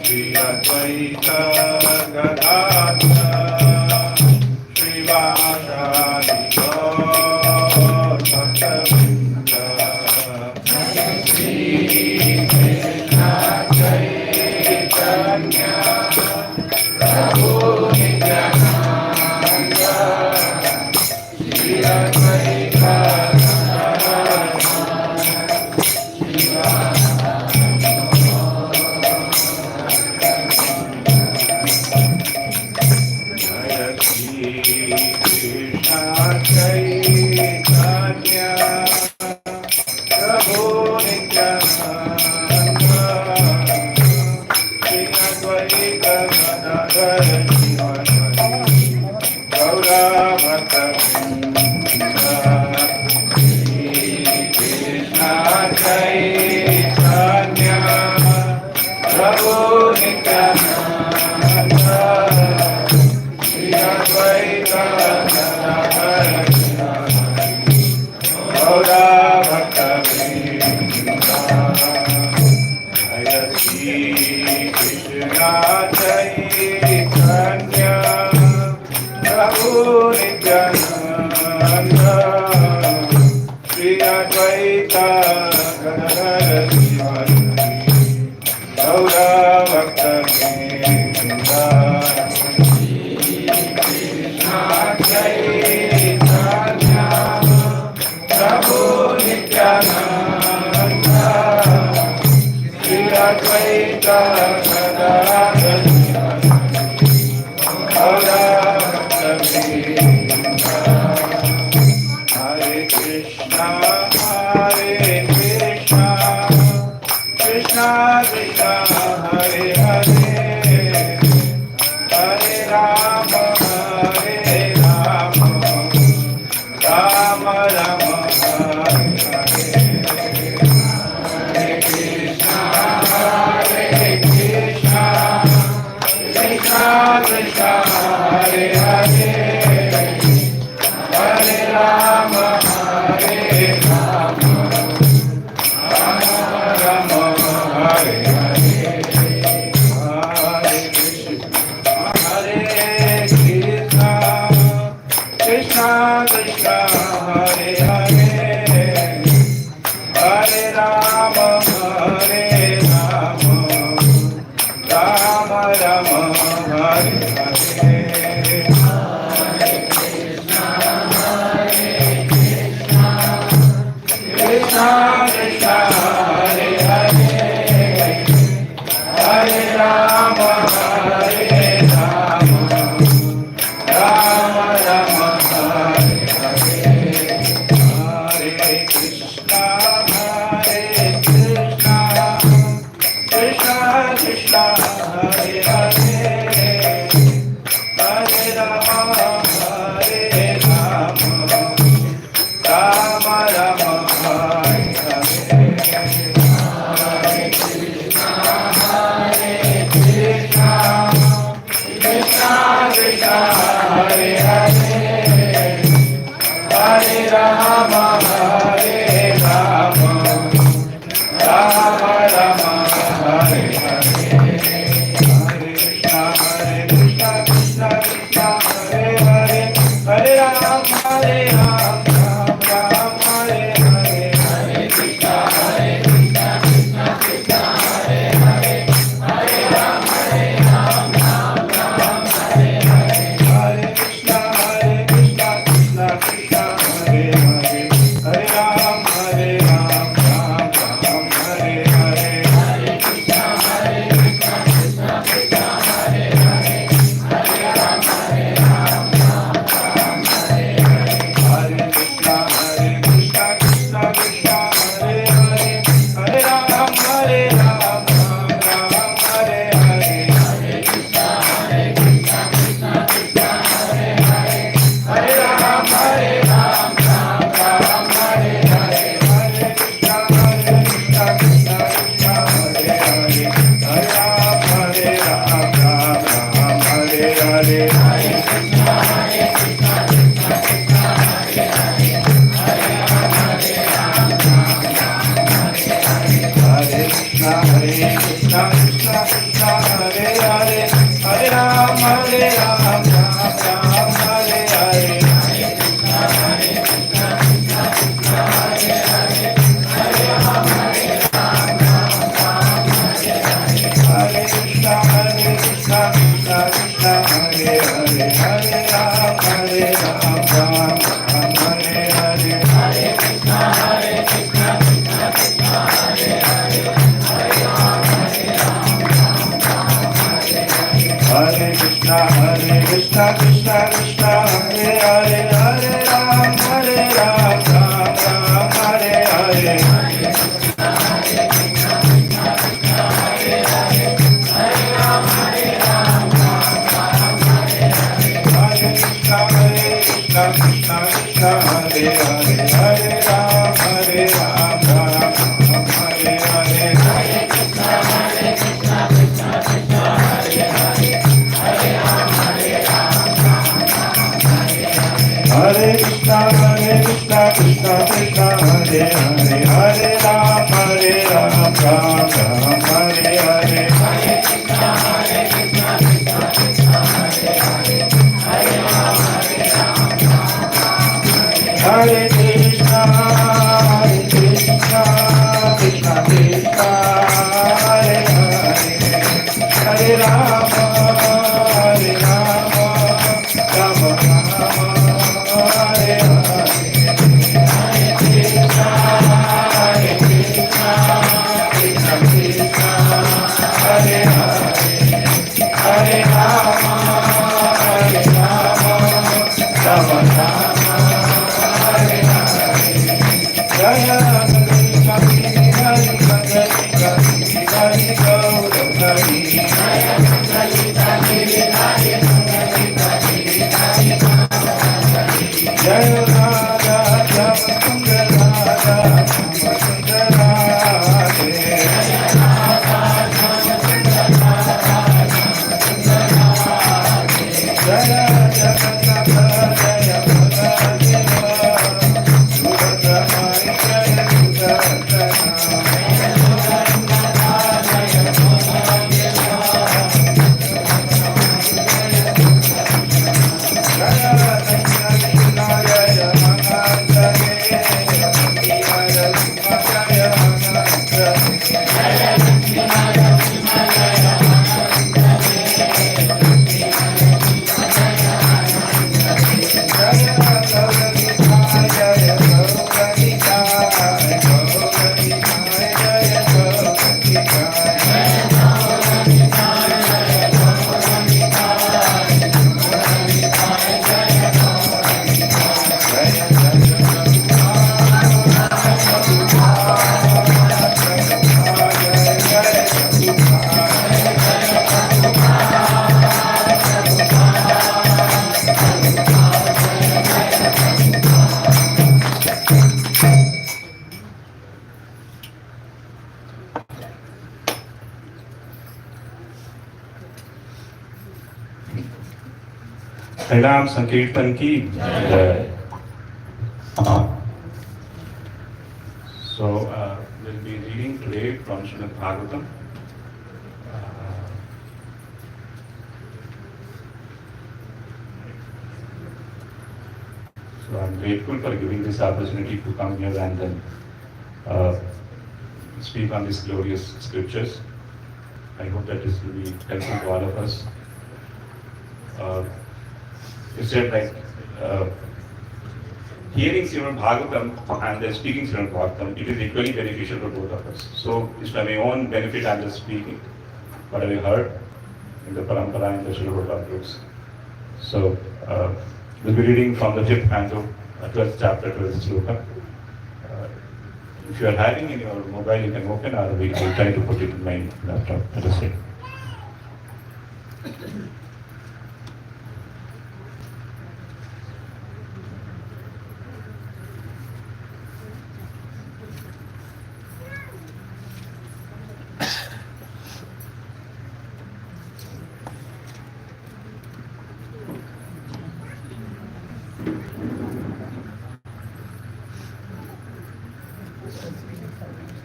Shri Advaita Gadadhara Srivasadi Gaur Bhaktavinda Shri Krishna Chaitanya Prabhu Nityananda Shri Advaita हरिनाम संकीर्तन की जय. So we'll be reading today from Srimad Bhagavatam. So I'm grateful for giving this opportunity to come here and then speak on these glorious scriptures. I hope that this will be helpful to all of us. It's just like hearing Srimad Bhagavatam and then speaking Srimad Bhagavatam, it is equally beneficial for both of us. So it's for my own benefit I'm just speaking what I heard in the Parampara and the Srila Prabhupada books. So we'll be reading from the 5th canto, 12th chapter, 12th sloka. If you are having in your mobile, you can open, or we will try to put it in my laptop. Let us see.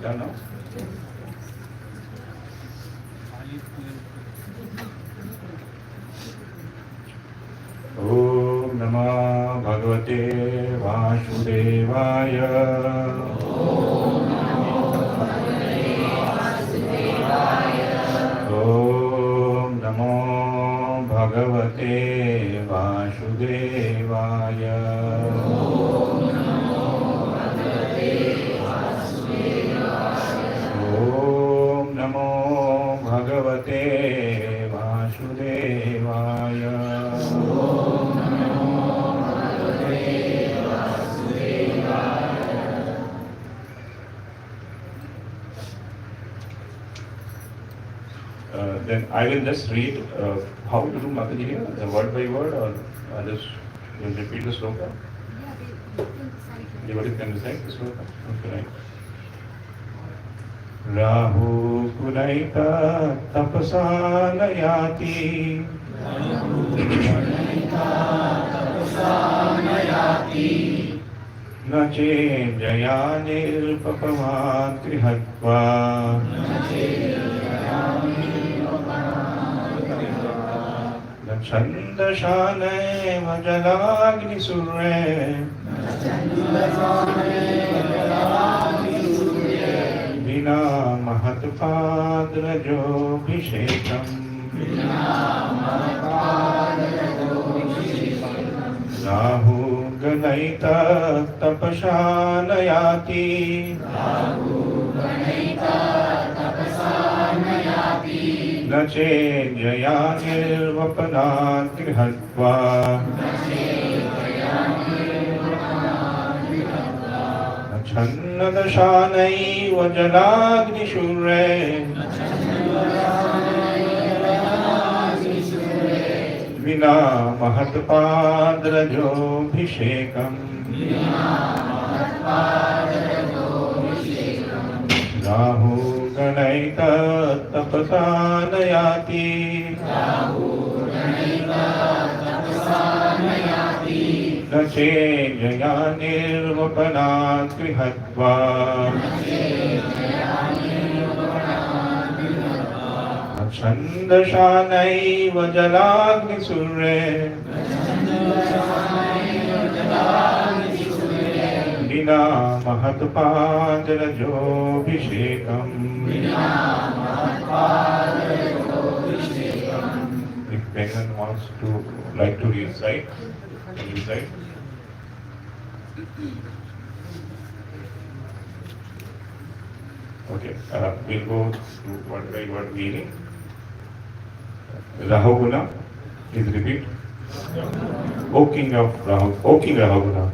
Done now? Om Namo Bhagavate Vasudevaya. Om Namo Bhagavate Vasudevaya. Then I will just read how to do Mataji here, the word by word, or just will repeat the sloka. Anybody can recite the sloka? Okay, right. Rahu Kunaita Tapasanayati Nache Jayanir Papavan Krihatva Chandashane Vajalagni Surre Vina Mahatpadrajo Bhishekam Rahu Ganaita Tapashanayati Nache Jayanir Vapanat Krihatva Channadashanai Vajalagni Shure Vina Mahatpadrajo Bhishekam Rahu Ganaita Tapasanayati Nache Jayanir Vapanat Krihatva Chandashanai Vajalagni Surre Vina Mahatpadrajo Bhishekam. If anyone wants to like to recite, can you recite? Okay, we'll go through word by word meaning. Rahuguna, please repeat. O King of Rahu, O King Rahuguna.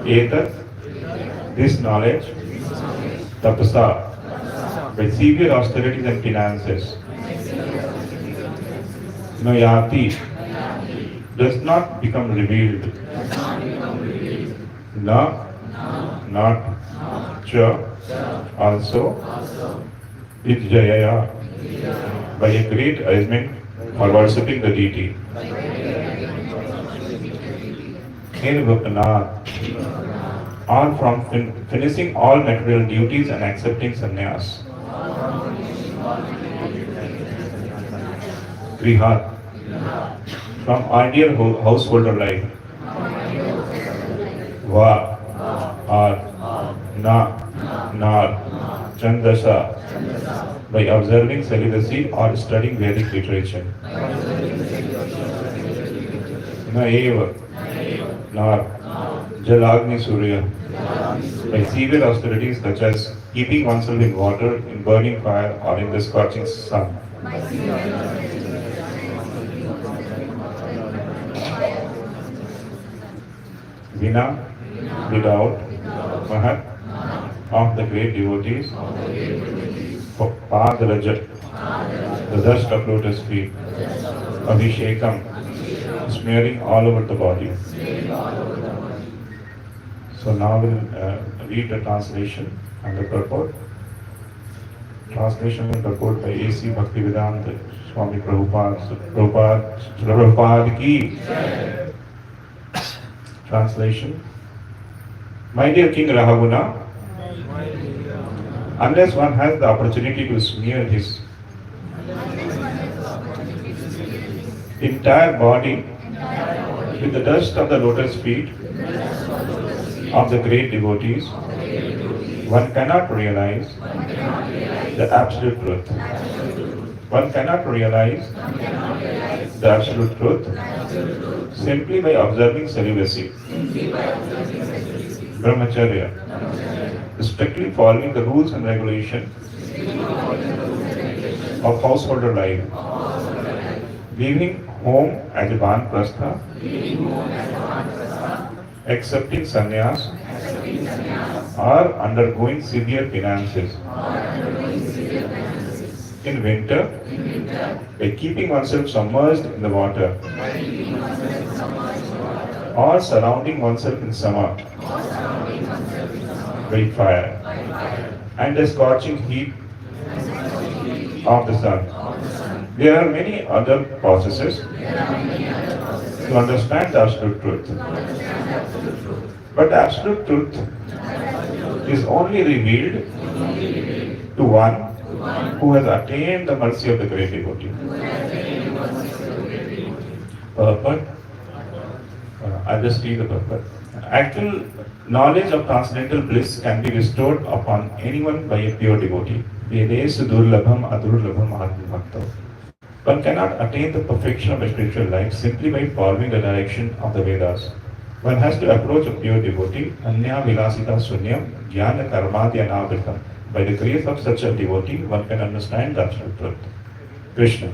Etat, this knowledge, tapasa, by severe austerities and penances. Nayati, does not become revealed. Na, not, cha, also, Idjayaya, by a great arrangement for worshipping the deity. Nirvapanath, or from finishing all material duties and accepting sannyas. Grihat, from ideal householder life. Va, or na, nar, chandasa, by observing celibacy or studying Vedic literature. Naeva, nor Jalagni Surya, by severe austerities such as keeping oneself in water, in burning fire, or in the scorching sun. Vina, without, Mahat, of the great devotees, Padraja, the dust of lotus feet, Abhishekam, smearing all over the body. So now we'll read the translation and the purport. Translation and purport by A.C. Bhaktivedanta Swami Prabhupada ki. Translation. My dear King Rahaguna, unless one has the opportunity to smear his entire body with the dust of the lotus feet, of the great devotees, one cannot realize the absolute truth. One cannot realize the absolute truth simply by observing celibacy, brahmacharya, strictly following the rules and regulations of householder life, leaving home as a vanprastha, accepting sannyas, or undergoing severe penances. In winter, by keeping oneself submerged in the water, or surrounding oneself in summer by fire, and the scorching heat of the sun. There are many other processes to understand the absolute truth. But the absolute truth is only revealed to one who has attained the mercy of the great devotee. Purport. I'll just read the purport. Actual knowledge of transcendental bliss can be bestowed upon anyone by a pure devotee. Vedesu durlabham adurlabham atmabhakta. One cannot attain the perfection of a spiritual life simply by following the direction of the Vedas. One has to approach a pure devotee, anya vilasita sunyam, jnana karmadya anavritam. By the grace of such a devotee, one can understand the absolute truth, Krishna,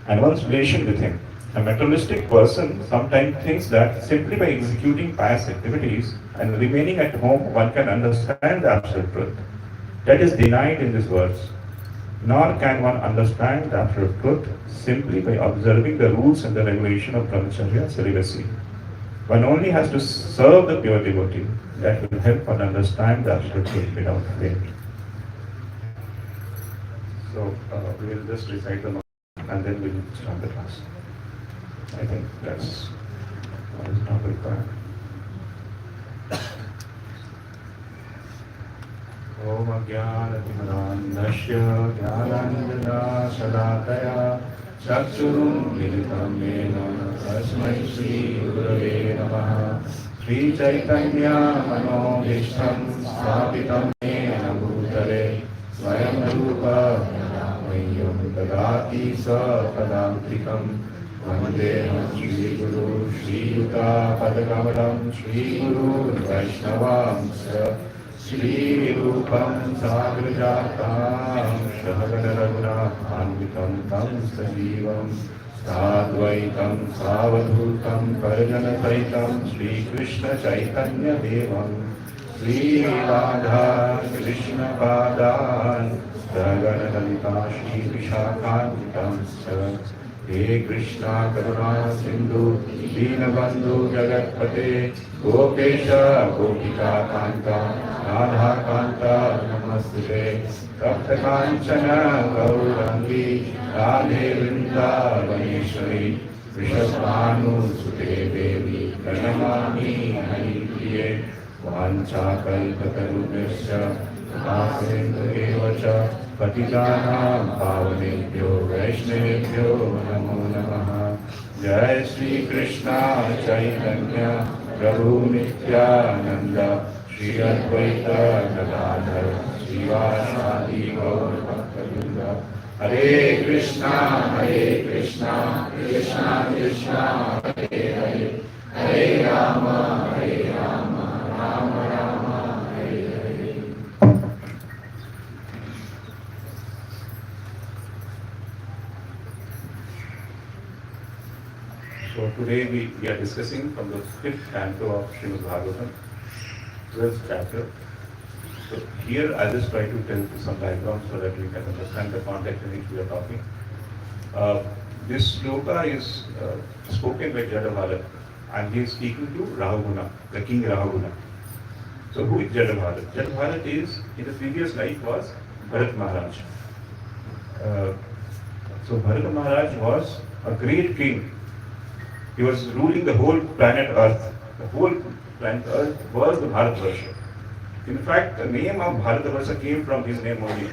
and one's relation with him. A materialistic person sometimes thinks that simply by executing pious activities and remaining at home, one can understand the absolute truth. That is denied in these words. Nor can one understand the absolute truth simply by observing the rules and the regulation of brahmacharya celibacy. One only has to serve the pure devotee. That will help one understand the absolute truth without fail. So we will just recite the mantra and then we will start the class. I think that's what is not required. Om Ajnanatimranasya Jnananjana Sadakaya Chakshurum Militam Yena Tasmai Shri Gurave Namaha Shri Chaitanya Manobhishtam Sthapitam Yena Bhutale Swayam Rupa Namayyam Dadati Sapadantikam Vandeham Shri Guru Shri Yuta Padakamalam Shri Guru Vaishnavam Shri Rupam Sagrajatam Shahagana Raghunatham Tam Sajivam Sadvaitam Savadhutam Parajanataitam Shri Krishna Chaitanya Devam Shri Radha Krishna Padan Sagana Dalita Shri Vishakhantam He Krishna Karuna Sindhu Dinabandhu Jagatpate Gopesha Gopika Kanta Radha Kanta Namaste Tapta Kanchana Gaurangi Radhe Vrinda Vaneshwari Vrishabhanu Sute Devi Pranamami Haripriye Vancha Kalpatarubhasya Vasendu Evacha Patitanam Pavanebhyo Vaishnavebhyo Namo Namaha Jai Shri Krishna Chaitanya Prabhu Nityananda Shri Advaita Gadadhar Srivasadi Gaur Bhakta Hare Krishna Krishna Krishna Hare Hare Hare Rama Rama Rama Hare Hare. So today we are discussing from the 5th canto of Srimad Bhagavatam, 12th chapter. So here I'll just try to tell you some background so that we can understand the context in which we are talking. This sloka is spoken by Jadabharat and he is speaking to Rahuguna, the king Rahuguna. So who is Jadabharat? Jadabharat is, in the previous life was Bharat Maharaj. So Bharat Maharaj was a great king. He was ruling the whole planet Earth. The whole planet Earth was the Bharatvarsha. In fact, the name of Bharatvarsha came from his name only,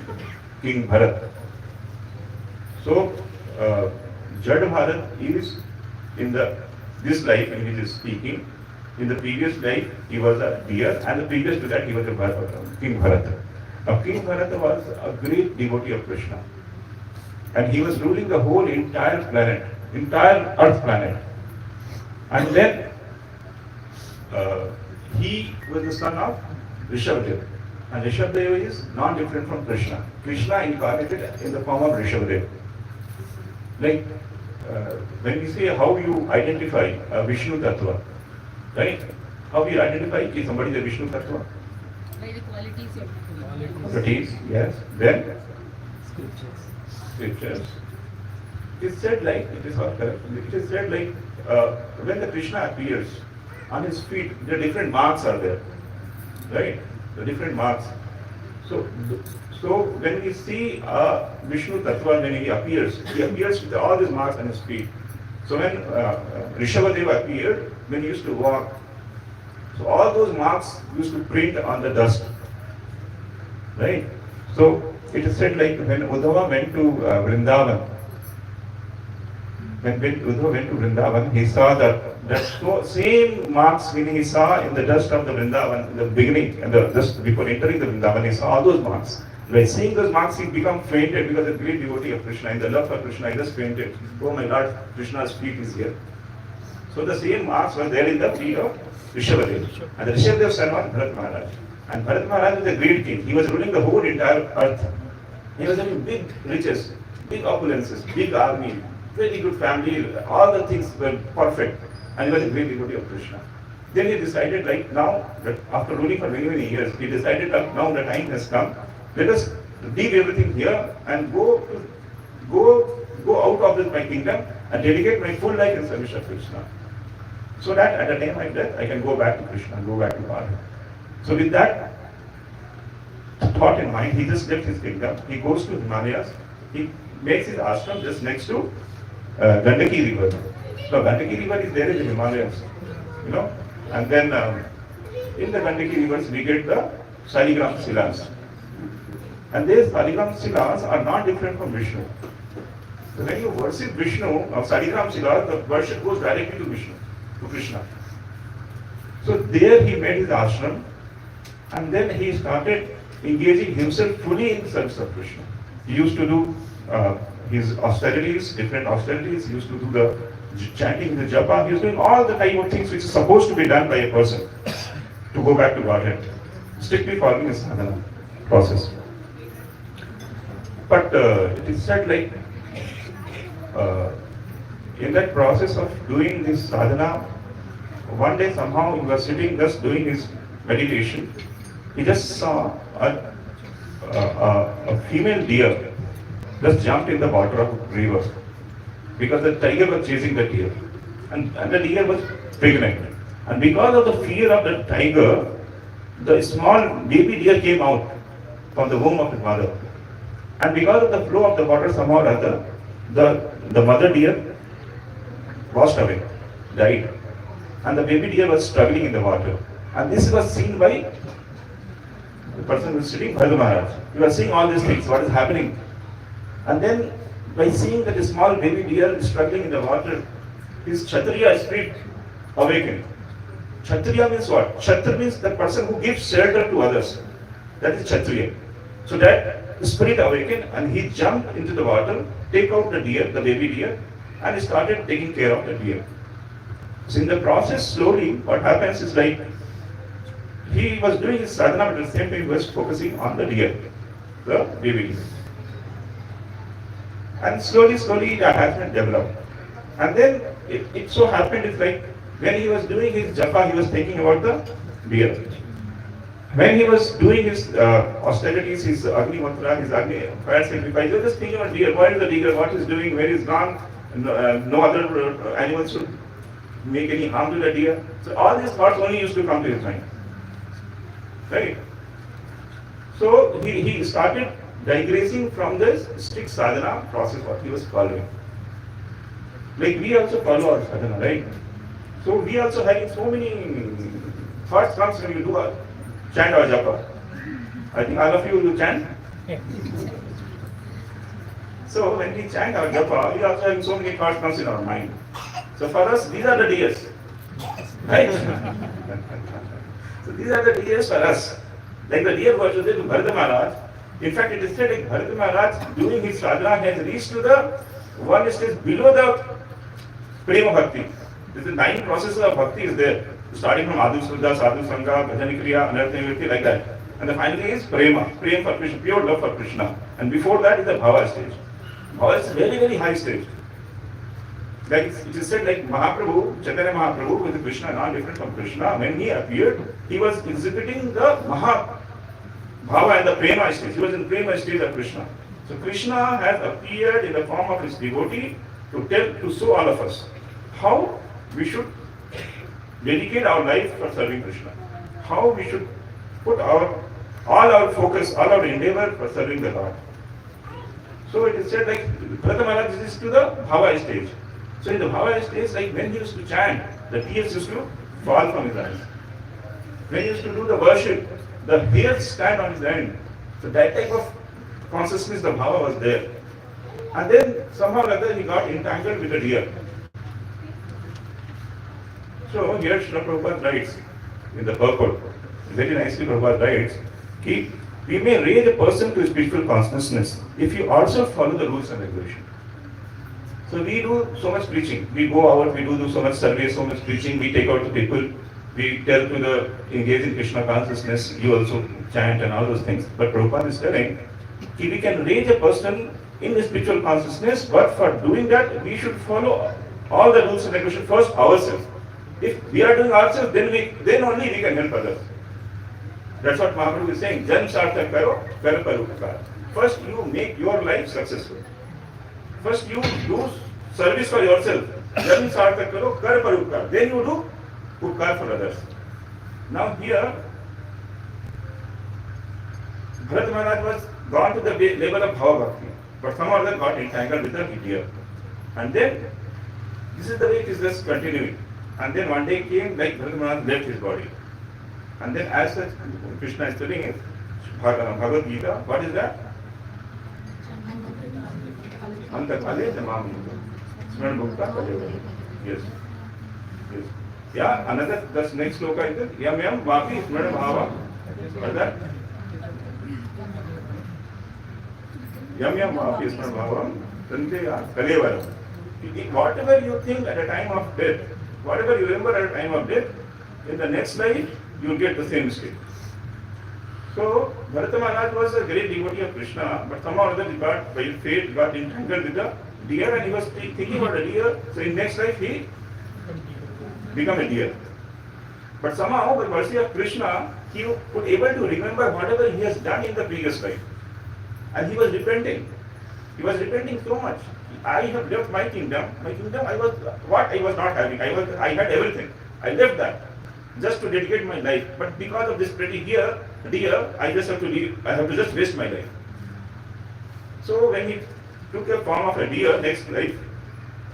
King Bharat. So, Jad Bharat is in this life in which he is speaking, In the previous life, he was a deer, and the previous to that, he was a King Bharata. Now, King Bharata was a great devotee of Krishna, and he was ruling the whole entire planet, entire Earth planet. And then he was the son of Rishabhadev. And Rishabhadev is not different from Krishna. Krishna incarnated in the form of Rishabhadev. Like when we say how you identify a Vishnu Tattva, right? How you identify if somebody is a Vishnu Tattva? By the qualities of Qualities, yes. Then scriptures. It is said like, it is not correct. It is said like when the Krishna appears on his feet, the different marks are there, right? The different marks. So when we see Vishnu Tattva, when he appears with all these marks on his feet. So when Rishabhadeva appeared, when he used to walk, so all those marks used to print on the dust, right? So it is said like when Uddhava went to Vrindavan, when Uddhava went to Vrindavan, he saw that same marks when he saw in the dust of the Vrindavan in the beginning, and just before entering the Vrindavan, he saw all those marks. By seeing those marks, he became fainted because the great devotee of Krishna, in the love for Krishna, he just fainted. Oh my Lord, Krishna's feet is here. So the same marks were there in the feet of Rishabhadev. And the Rishabhadev's son was Bharat Maharaj. And Bharat Maharaj was a great king. He was ruling the whole entire earth. He was having big riches, big opulences, big army, very good family, all the things were perfect. And he was a great devotee of Krishna. Then he decided, like now, that after ruling for many, many years, he decided that now the time has come. Let us leave everything here and go out of this my kingdom and dedicate my full life in service of Krishna. So that at the time of death, I can go back to Krishna, go back to God. So with that thought in mind, he just left his kingdom. He goes to Himalayas. He makes his ashram just next to Gandaki river. So Gandaki river is there in the Himalayas, you know. And then in the Gandaki rivers, we get the Saligram Silas. And these Saligram Silas are not different from Vishnu. So when you worship Vishnu of Saligram Silas, the worship goes directly to Vishnu, to Krishna. So there he made his ashram, and then he started engaging himself fully in the service of Krishna. He used to do his austerities, different austerities. He used to do the chanting, the japa. He was doing all the type of things which is supposed to be done by a person to go back to Godhead, strictly following his sadhana process. But it is said like in that process of doing this sadhana, one day somehow he was sitting just doing his meditation. He just saw a female deer just jumped in the water of a river because the tiger was chasing the deer, and the deer was pregnant. And because of the fear of the tiger, the small baby deer came out from the womb of his mother. And because of the flow of the water, somehow or other, the mother deer washed away, died. And the baby deer was struggling in the water. And this was seen by the person who was sitting, Bharat Maharaj. He was seeing all these things, what is happening. And then, by seeing that the small baby deer is struggling in the water, his Kshatriya spirit awakened. Kshatriya means what? Kshatriya means the person who gives shelter to others. That is Kshatriya. So that the spirit awakened and he jumped into the water, take out the deer, the baby deer, and he started taking care of the deer. So in the process, slowly, what happens is like, he was doing his sadhana, but at the same time he was focusing on the deer, the baby deer. And slowly the attachment developed. And then it so happened, it's like, when he was doing his japa, he was thinking about the deer. When he was doing his austerities, his Agni Mantra, his Agni fire sacrifice, he was just thinking about deer. Why is the deer? What he's doing? Where he's gone? No other animals should make any harm to the deer. So all these thoughts only used to come to his mind. Right? So he started digressing from this strict sadhana process what he was following. Like we also follow our sadhana, right? So we also having so many thoughts comes when you do a chant or japa. I think all of you will chant. So when we chant our japa, we also having so many thoughts comes in our mind. So for us, these are the deers. Right? So these are the deers for us. Like the deer was to Bharata Maharaj. In fact, it is said like Bharata Maharaj during his sadhana has reached to the one stage below the prema bhakti. This is 9 processes of bhakti is there. Starting from Adhu Sudha, Sadhu Sangha, Bhajani Kriya, Anartha like that. And the finally is prema, prema for Krishna, pure love for Krishna. And before that is the bhava stage. Bhava is very, very high stage. Like it is said like Mahaprabhu, Chaitanya Mahaprabhu with Krishna, not different from Krishna, when he appeared, he was exhibiting the Maha Bhava and the Prema stage. He was in Prema stage of Krishna. So Krishna has appeared in the form of his devotee to show all of us how we should dedicate our life for serving Krishna. How we should put all our focus, all our endeavor for serving the Lord. So it is said like Bharata Maharaj is to the Bhava stage. So in the Bhava stage, like when he used to chant, the tears used to fall from his eyes. When he used to do the worship, the hairs stand on his hand. So that type of consciousness, the Bhava was there. And then somehow or other he got entangled with a deer. So here Srila Prabhupada writes in the purport, very nicely Prabhupada writes, we may raise a person to spiritual consciousness if you also follow the rules and regulations. So we do so much preaching. We go out, we do so much survey, so much preaching, we take out the people, we tell to the engage in Krishna consciousness, you also chant and all those things. But Prabhupada is telling, we can raise a person in the spiritual consciousness, but for doing that, we should follow all the rules and regulations first ourselves. If we are doing ourselves, then only we can help others. That's what Mahaprabhu is saying. Jan sartha karo, kar parupakar. First you make your life successful. First you do service for yourself. Jan sartha karo, kar parupakar. Then you do upkar for others. Now here, Bharat Maharaj was gone to the level of Bhava Bhakti, but somehow other got entangled with the deer. And then, this is the way it is just continuing. And then one day came, like Bharat Maharaj left his body. And then as such, Krishna is telling it, Bhagavad Gita, what is that? Antakale Jamam. Smaran Bhukta Kaleva. Yes. Yes. Yeah, another, the next sloka is it? Yam Yam Vapi Smaran Bhava. What is that? Yam Yam Vapi Smaran Bhava. Sante Kaleva. Whatever you think at a time of death, whatever you remember at a time of death, in the next life, you will get the same state. So, Bharata Maharaj was a great devotee of Krishna, but somehow or other he got, by fate, got entangled with the deer and he was thinking about the deer. So, in next life, he became a deer. But somehow, by mercy of Krishna, he was able to remember whatever he has done in the previous life. And he was repenting. He was repenting so much. I have left my kingdom. My kingdom, I was not having. I had everything. I left that just to dedicate my life. But because of this pretty deer, I just have to leave. I have to just waste my life. So when he took the form of a deer next life,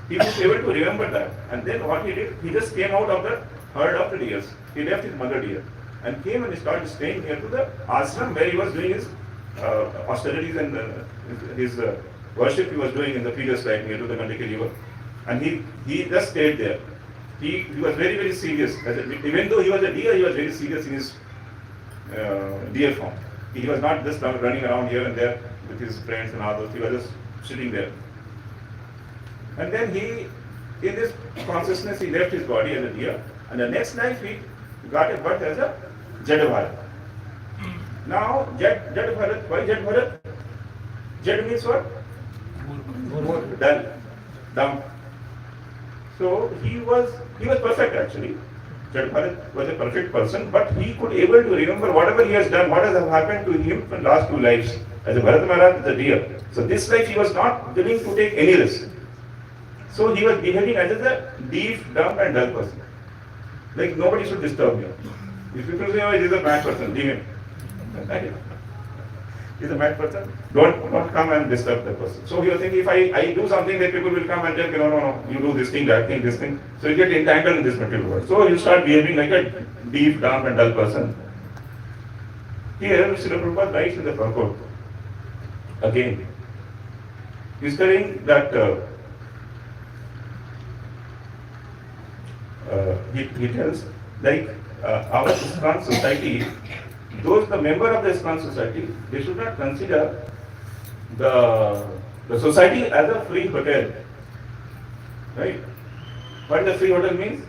he was able to remember that. And then what he did, he just came out of the herd of the deers. He left his mother deer and came and started staying near to the ashram where he was doing his austerities and his worship he was doing in the previous life near to the Gandaki river. And he just stayed there. He was very, very serious. Even though he was a deer, he was very serious in his deer form. He was not just running around here and there with his friends and all those. He was just sitting there. And then in this consciousness, he left his body as a deer. And the next life, he got a birth as a Jada Bharat. Now, Jada Bharat, why Jada Bharat? Jada means what? Dull, dumb. So he was perfect actually. Jada Bharat was a perfect person, but he could able to remember whatever he has done, what has happened to him in the last 2 lives. As a Bharata Maharaj is a deer. So this life he was not willing to take any risk. So he was behaving as a deaf, dumb and dull person. Like nobody should disturb him. If people say, oh, he is a bad person, leave him. He is a bad person. Don't come and disturb the person. So he was thinking, if I do something, then people will come and tell me, no, you do this thing, that thing, this thing. So you get entangled in this material world. So you start behaving like a deep, dumb and dull person. Here, Srila Prabhupada writes in the purport, again, he's telling that he tells, like our ISKCON society, those the member of the ISKCON society, they should not consider the society as a free hotel, right? What the free hotel means?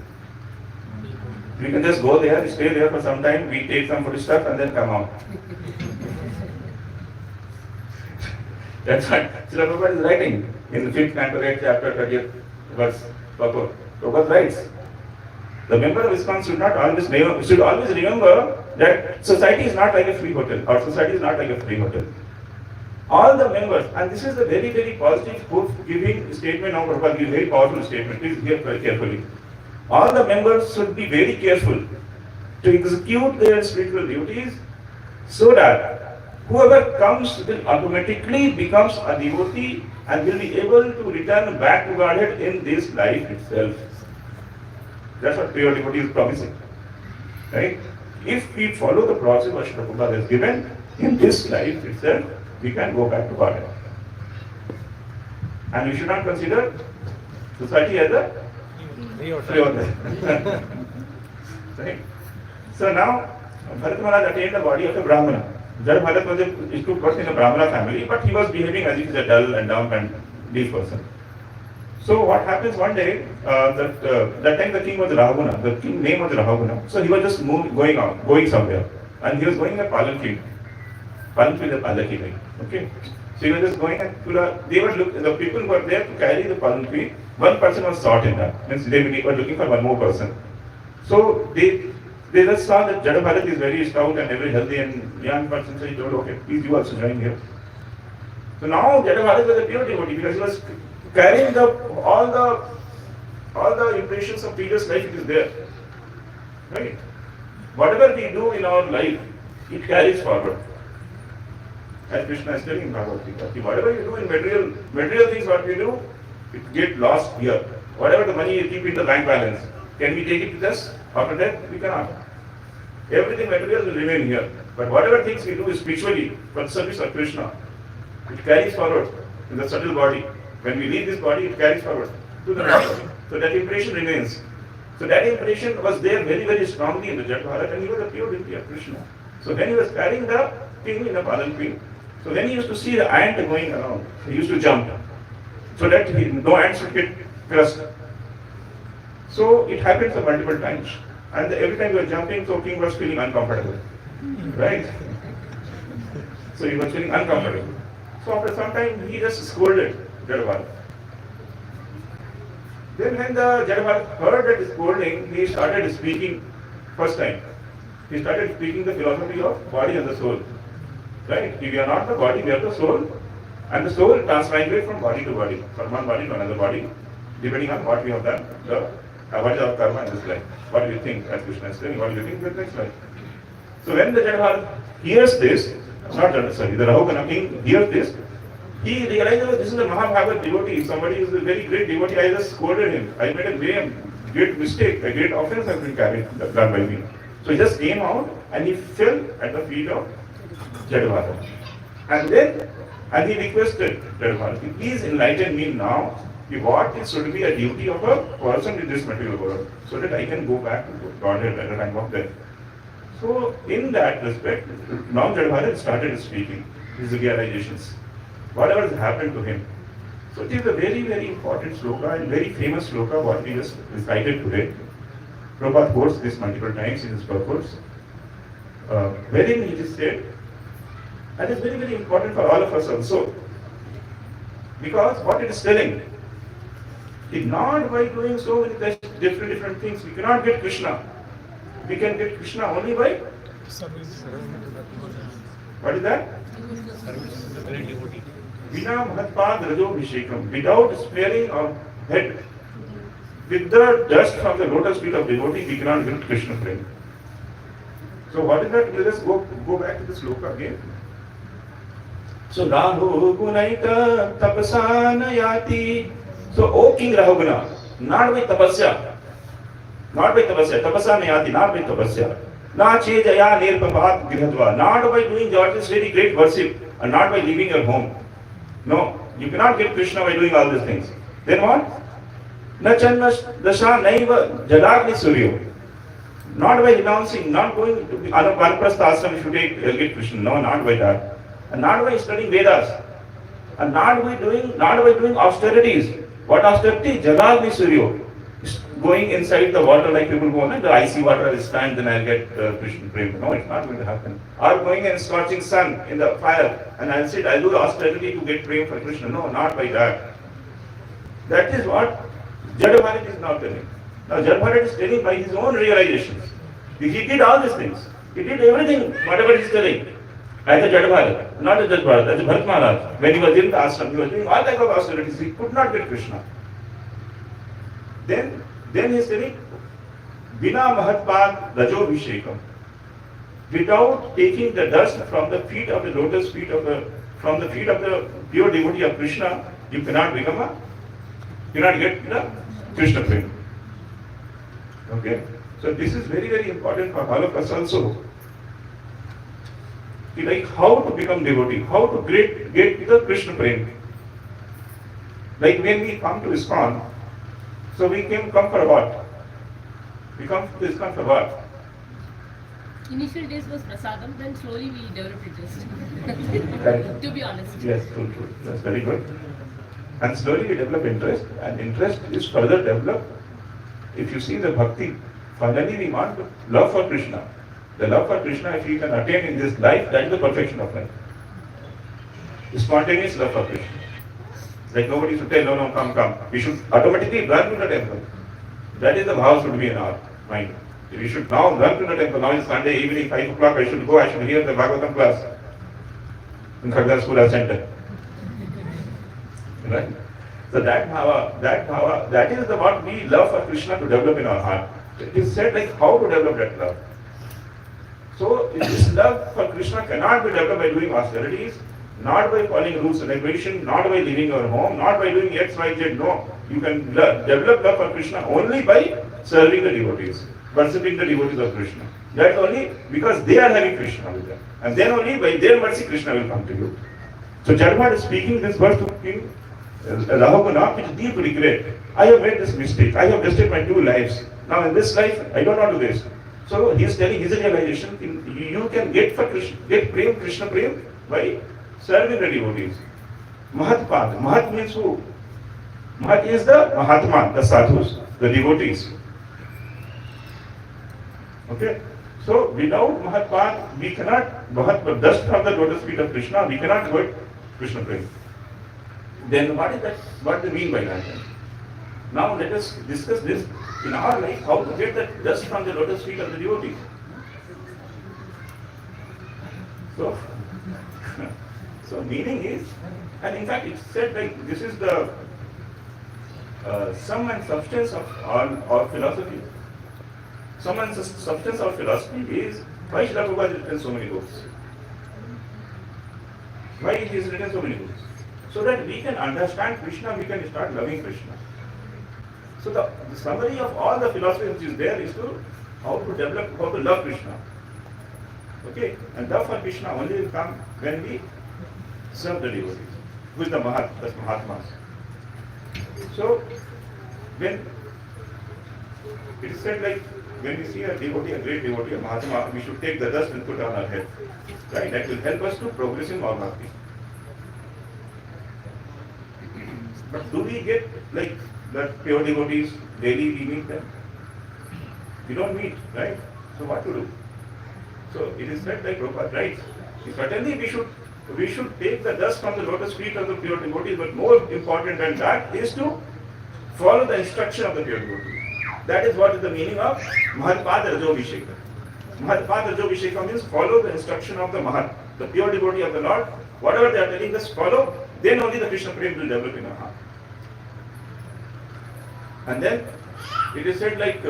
We can just go there, stay there for some time, we take some food stuff and then come out. That's what Srila Prabhupada is writing in the 5th canto, 8th chapter, 30th verse. Prabhupada writes, the member of ISKCON should always remember that society is not like a free hotel, or society is not like a free hotel. All the members, and this is a very, very positive, hope-giving statement of Prabhupada, a very powerful statement, please hear very carefully. All the members should be very careful to execute their spiritual duties so that whoever comes will automatically becomes a devotee and will be able to return back to Godhead in this life itself. That's what pure devotee is promising. Right? If we follow the process what Srila Prabhupada has given, in this life itself, we can go back to Godhead. And we should not consider society as a free hotel. Right? So now, Bharat Maharaj attained the body of a Brahmana. Jada Bharat was took birth in a Brahmana family, but he was behaving as if he is a dull and dumb and deaf person. So what happens one day, that time the king was Rahuguna, the king name was Rahuguna. So he was just going somewhere. And he was going in a palanquin. Palanquin is a palanquin, okay? So he was just going and the people who were there to carry the palanquin, one person was short in that. Means they were looking for one more person. So they just saw that Jada Bharat is very stout and very healthy and young person, so he told, okay, please you also join here. So now Jada Bharat was a pure devotee because he was carrying all the impressions of previous life, it is there. Right? Whatever we do in our life, it carries forward. As Krishna is telling in Bhagavad Gita, whatever you do in material things, what we do, it gets lost here. Whatever the money you keep in the bank balance, can we take it with us? After that, we cannot. Everything material will remain here. But whatever things we do spiritually for the service of Krishna, it carries forward in the subtle body. When we leave this body, it carries forward to the next body. So that impression remains. So that impression was there very, very strongly in the Jada Bharat, and he was a pure devotee of Krishna. So when he was carrying the king in a palanquin, so when he used to see the ant going around, he used to jump, so that no ants would get crushed. So it happened multiple times. And every time he was jumping, so king was feeling uncomfortable. Right? So he was feeling uncomfortable. So after some time, he just scolded Jada Bharat. Then when the Jada Bharat heard that scolding, he started speaking first time. He started speaking the philosophy of body and the soul. Right? If we are not the body, we are the soul. And the soul transmigrates from body to body, from one body to another body, depending on what we have done, what is our karma in this life. What do you think, as Krishna is saying, what do you think in the next life? So when the Jada Bharat hears this, the Rahugana king hears this, he realizes that this is a Mahabhagavad devotee, somebody who is a very great devotee, I just scolded him. I made a great mistake, a great offense has been done by me. So he just came out and he fell at the feet of Jada Bharat. And he requested Jada Bharat, please enlighten me now what should be a duty of a person in this material world, so that I can go back to Godhead at the time of death. So in that respect, now Jada Bharat started speaking his realizations, whatever has happened to him. So it is a very, very important sloka and very famous sloka what we just recited today. Prabhupada quotes this multiple times in his purpose, wherein it is said, and it's very, very important for all of us also, because what it is telling is not by doing so many different things. We cannot get Krishna. We can get Krishna only by service. What is that? Vina Mahatpad Rajo Vishekam, without sparing our head, with the dust from the lotus feet of devotee, we cannot get Krishna prema. So what is that? Let us go back to the sloka again. So Rahu Gunaita Tapasana Yati. So O King Rahuguna, not by tapasya, tapasya nayati, not by tapasya, na che jaya nirpapat grihadva, not by doing George's very great worship, and not by leaving your home. No, you cannot get Krishna by doing all these things. Then what? न चन्न दशा नैव जलाग्नि suryo. Not by renouncing, not going to Vanaprastha ashram if you get Krishna. No, not by that. And not by studying Vedas. And not by doing austerities. What austerity? Jalagni suryo. Going inside the water like people go, the icy water is stand, then I'll get Krishna prema. No, it's not going to happen. Or going and scorching sun in the fire, and I'll say, I'll do austerity to get prema for Krishna. No, not by that. That is what Jadabharat is now telling. Now Jadabharat is telling by his own realizations. He did all these things. He did everything, whatever he is telling. As a Jadabharat, not as Jadabharat, as a Bharat Maharaj. When he was in the ashram, he was doing all type of austerities. He could not get Krishna. Then he is telling, Bina Mahatpad Rajo Vishekam. Without taking the dust from the feet of the lotus feet of the pure devotee of Krishna, you cannot get the Krishna prema. Okay? So this is very, very important for all of us also. Like how to become devotee, how to get the Krishna prema. Like when we come to ISKCON, so we come for what? We come to ISKCON for what? Initial days was prasadam, then slowly we developed interest. To be honest. Yes, true. That's very good. And slowly we develop interest, and interest is further developed. If you see the bhakti, finally we want love for Krishna. The love for Krishna, if we can attain in this life, that is the perfection of life. Spontaneous love for Krishna. Like nobody should tell, no, come. We should automatically run to the temple. That is the bhav should be in our mind. We should now run to the temple. Now is Sunday evening, 5 o'clock, I should go, I should hear the Bhagavatam class in Khagdaspura center. Right? So that bhava, that is the what we love for Krishna to develop in our heart. It is said like how to develop that love. So this love for Krishna cannot be developed by doing austerities, not by following rules and regulations, not by leaving your home, not by doing X, Y, Z. No. You can develop love for Krishna only by serving the devotees, worshipping the devotees of Krishna. That's only because they are having Krishna with them. And then only by their mercy Krishna will come to you. So Jadabharat is speaking this verse to King Rahuguna with deep regret. I have made this mistake. I have wasted my 2 lives. Now in this life, I don't want to do this. So he is telling his realization, you can get Krishna prema by serving the devotees. Mahatpad. Mahat means who? Mahat is the Mahatma, the sadhus, the devotees. Okay? So without Mahatpad, we cannot, dust from the lotus feet of Krishna, we cannot get Krishna prema. Then what is that? What do they mean by that? Now let us discuss this in our life, how to get that dust from the lotus feet of the devotees. So meaning is, and in fact it's said like this is the sum and substance of our philosophy. Sum and substance of philosophy is why Srila Prabhupada has written so many books. Why he has written so many books? So that we can understand Krishna, we can start loving Krishna. So the summary of all the philosophy which is there is to how to love Krishna. Okay? And love for Krishna only will come when we serve the devotees, with the Mahatmas. So when it is said like when we see a devotee, a great devotee, a Mahatma, we should take the dust and put on our head. Right? That will help us to progress in our bhakti. But do we get like the pure devotees daily? We meet them? We don't meet, right? So what to do? So it is said like Prabhupada writes, certainly we should take the dust from the lotus feet of the pure devotees, but more important than that is to follow the instruction of the pure devotee. That is what is the meaning of Mahatpad Rajo Vishekam. Mahatpad Rajo Vishekam means follow the instruction of the pure devotee of the Lord. Whatever they are telling us, follow, then only the Krishna prema will develop in our heart. And then it is said like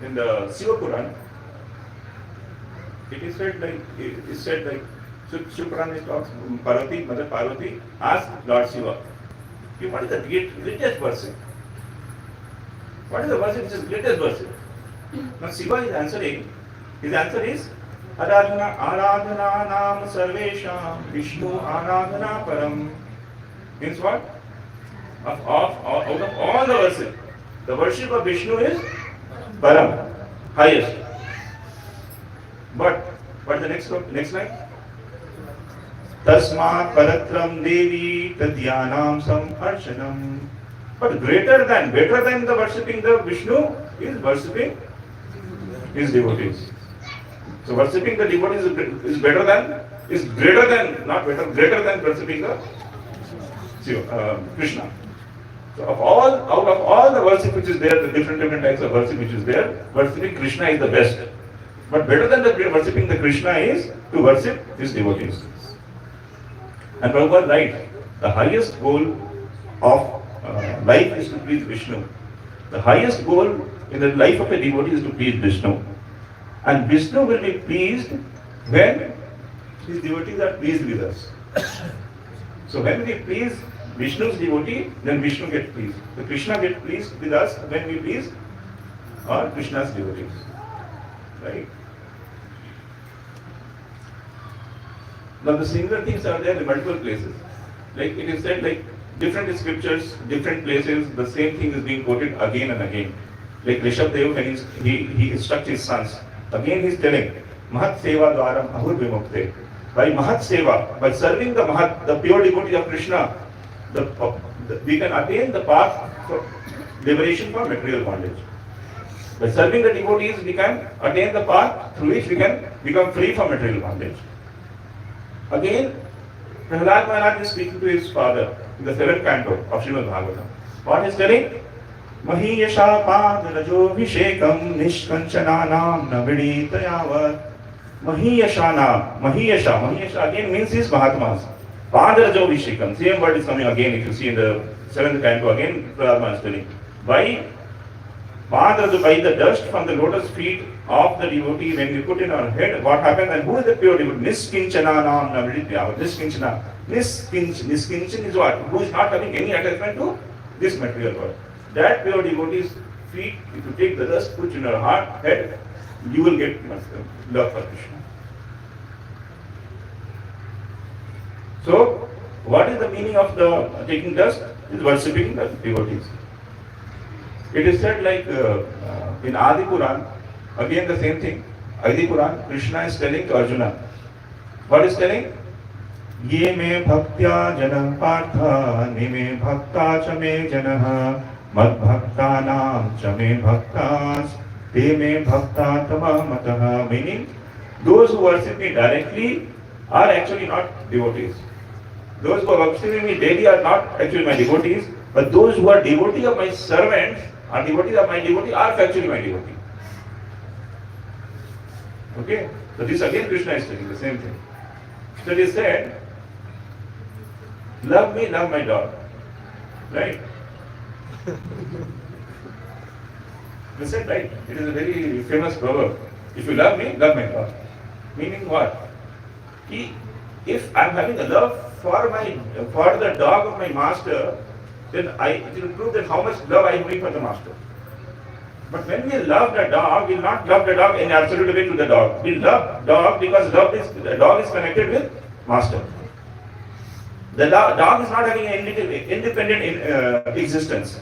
in the Shiva Puran, it is said like Shiva Puran talks Parvati, Mother Parvati asked Lord Shiva, what is the greatest verse? What is the verse which is greatest verse? Now Shiva is answering. His answer is Aradhana Nam Sarvesham Vishnu Aradhana Param. Means what? Out of all the worship of Vishnu is Param, highest. But the next line? Tasmat paratram devi tadyanam samarchanam. But better than the worshipping the Vishnu is worshipping his devotees. So worshipping the devotees is greater than worshipping the Krishna. So out of all the worship which is there, the different types of worship which is there, worshipping Krishna is the best. But better than worshipping the Krishna is to worship his devotees. And Prabhupada right, the highest goal of life is to please Vishnu. The highest goal in the life of a devotee is to please Vishnu. And Vishnu will be pleased when his devotees are pleased with us. So when we please Vishnu's devotee, then Vishnu gets pleased. The Krishna gets pleased with us when we please our Krishna's devotees. Right? Now the similar things are there in multiple places. Like it is said, like different scriptures, different places, the same thing is being quoted again and again. Like Rishabdev, when he instructs his sons, again he is telling, Mahat Seva Dwaram Ahur Vimukte. By Mahat Seva, by serving the pure devotee of Krishna, we can attain the path for liberation from material bondage. By serving the devotees, we can attain the path through which we can become free from material bondage. Again, Prahlad Maharaj is speaking to his father in the 7th canto of Srimad Bhagavatam. What is telling? Mahiyasha pad rajo vishekam nishkanchananam naviditayavat. Mahiyasha again means his Mahatmas. Pad rajo vishekam. Same word is coming again if you see in the 7th canto again, Prahlad Maharaj is telling. By the dust from the lotus feet of the devotee, when we put in our head, what happens and who is the pure devotee? Niskinchananam naviditayavat. Niskinchana. Niskinchan is what? Who is not having any attachment to this material world. That pure devotee's feet, if you take the dust, put in your head, you will get love for Krishna. So, what is the meaning of the taking dust? Is worshipping the devotees. It is said like in Adi Puran, again the same thing. Adi Puran, Krishna is telling to Arjuna. What is telling? Ye me bhaktya jana partha, ni me bhakta cha me janaha, mad bhakta nam cha me bhaktas, te me bhakta tama mataha. Meaning, those who worship me directly are actually not devotees. Those who are worshipping me daily are not actually my devotees, but those who are devotees of my servants, are devotees of my devotee, are actually my devotee. Okay? So this again Krishna is telling the same thing. So it is said, love me, love my dog. Right? They said, right? It is a very famous proverb. If you love me, love my dog. Meaning what? If I am having a love for the dog of my master, then it will prove that how much love I am doing for the master. But when we love the dog, we will not love the dog in absolute way to the dog. We love dog because the dog is connected with master. The dog is not having an independent existence.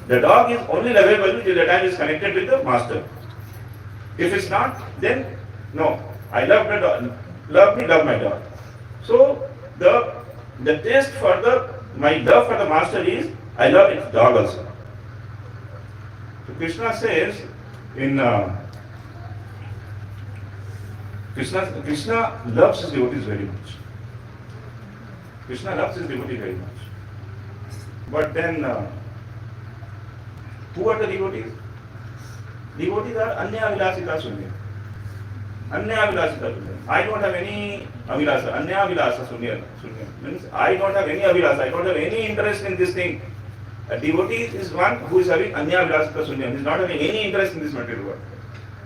The dog is only lovable till the time it is connected with the master. If it's not, then no. I love the dog. Love me, love my dog. So the test for my love for the master is I love its dog also. So Krishna says in Krishna loves his devotees very much. Krishna loves his devotee very much. But then, who are the devotees? Devotees are Anya Vilasita Sunya. Anya Vilasita Sunya. I don't have any Avilasa. Anya Vilasa Sunya. Means I don't have any Avilasa. I don't have any interest in this thing. A devotee is one who is having Anya Vilasita Sunya. He is not having any interest in this material world.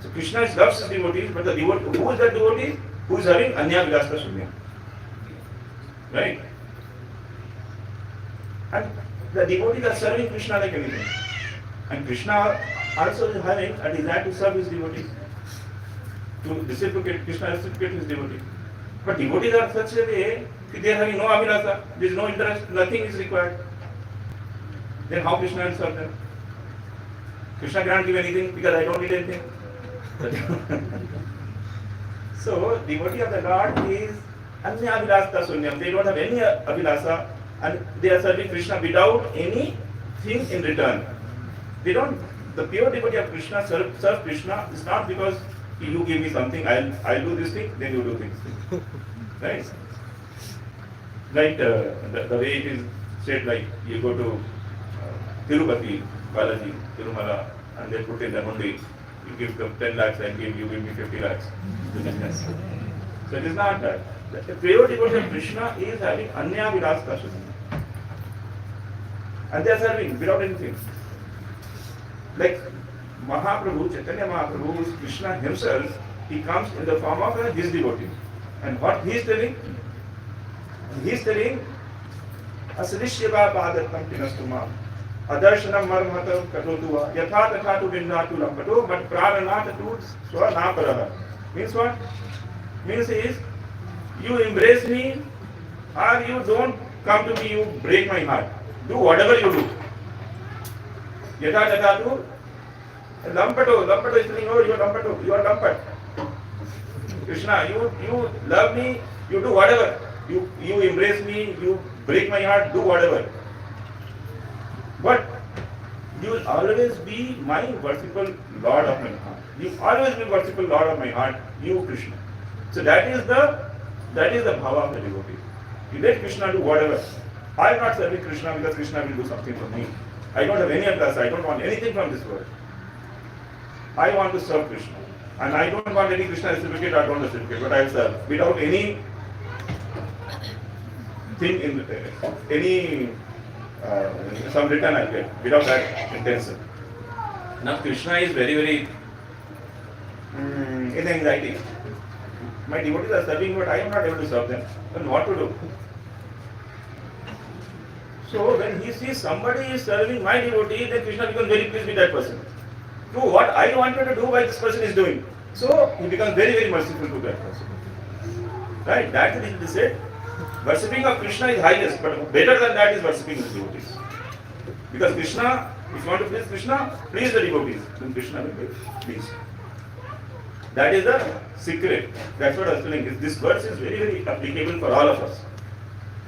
So Krishna loves his devotees, but the devotee, who is that devotee? Who is having Anya Vilasita Sunya. Right? And the devotees are serving Krishna like anything. And Krishna also is having a desire to serve his devotees. To reciprocate, Krishna reciprocate his devotees. But devotees are such a way that they are having no abhilasa, there is no interest, nothing is required. then how Krishna will serve them? Krishna cannot give anything because I don't need anything. So, devotee of the Lord is Anya Abhilasa Sunyam. They don't have any Abhilasa and they are serving Krishna without anything in return. They don't, the pure devotee of Krishna serve Krishna is not because you give me something, I'll do this thing, then you do this. Right? Like the way it is said, like you go to Tirupati, Balaji, Tirumala, and they put in the hundi, you give them 10 lakhs, I give you give me 50 lakhs. So it is not that. The pure devotee of Krishna is having Anya Vilasta Shuddha. And they are serving without anything. Like Mahaprabhu, Chaitanya Mahaprabhu is Krishna himself, he comes in the form of his devotee. And what he is telling? He is telling, Asadishyava Bhadattam Tinastuma, Adarshanam Marmata Katotua, Yatha Tathatu Vindatu Lampato, but Praranatatu Swanaparaha. Means what? Means is, you embrace me or you don't come to me, you break my heart. Do whatever you do. Yatha Tathatu, Lampato is telling, oh, you are Lampat. Krishna, you love me, you do whatever. You embrace me, you break my heart, do whatever. But you will always be my worshipful Lord of my heart. You will always be worshipful Lord of my heart, you Krishna. So that is the bhava of the devotee. You let Krishna do whatever. I am not serving Krishna because Krishna will do something for me. I don't have any of that. I don't want anything from this world. I want to serve Krishna. And I don't want any Krishna certificate or don't certificate, but I will serve without any thing in any some return I get, without that intention. Now Krishna is very in anxiety. My devotees are serving, but I am not able to serve them. Then what to do? So when he sees somebody is serving my devotee, then Krishna becomes very pleased with that person. Do what I wanted to do, why this person is doing. So he becomes very merciful to that person. Right? That is it is said. Worshipping of Krishna is highest, but better than that is worshipping his devotees. Because Krishna, if you want to please Krishna, please the devotees. Then Krishna will be pleased. That is the secret. That's what I was telling you. This verse is very applicable for all of us.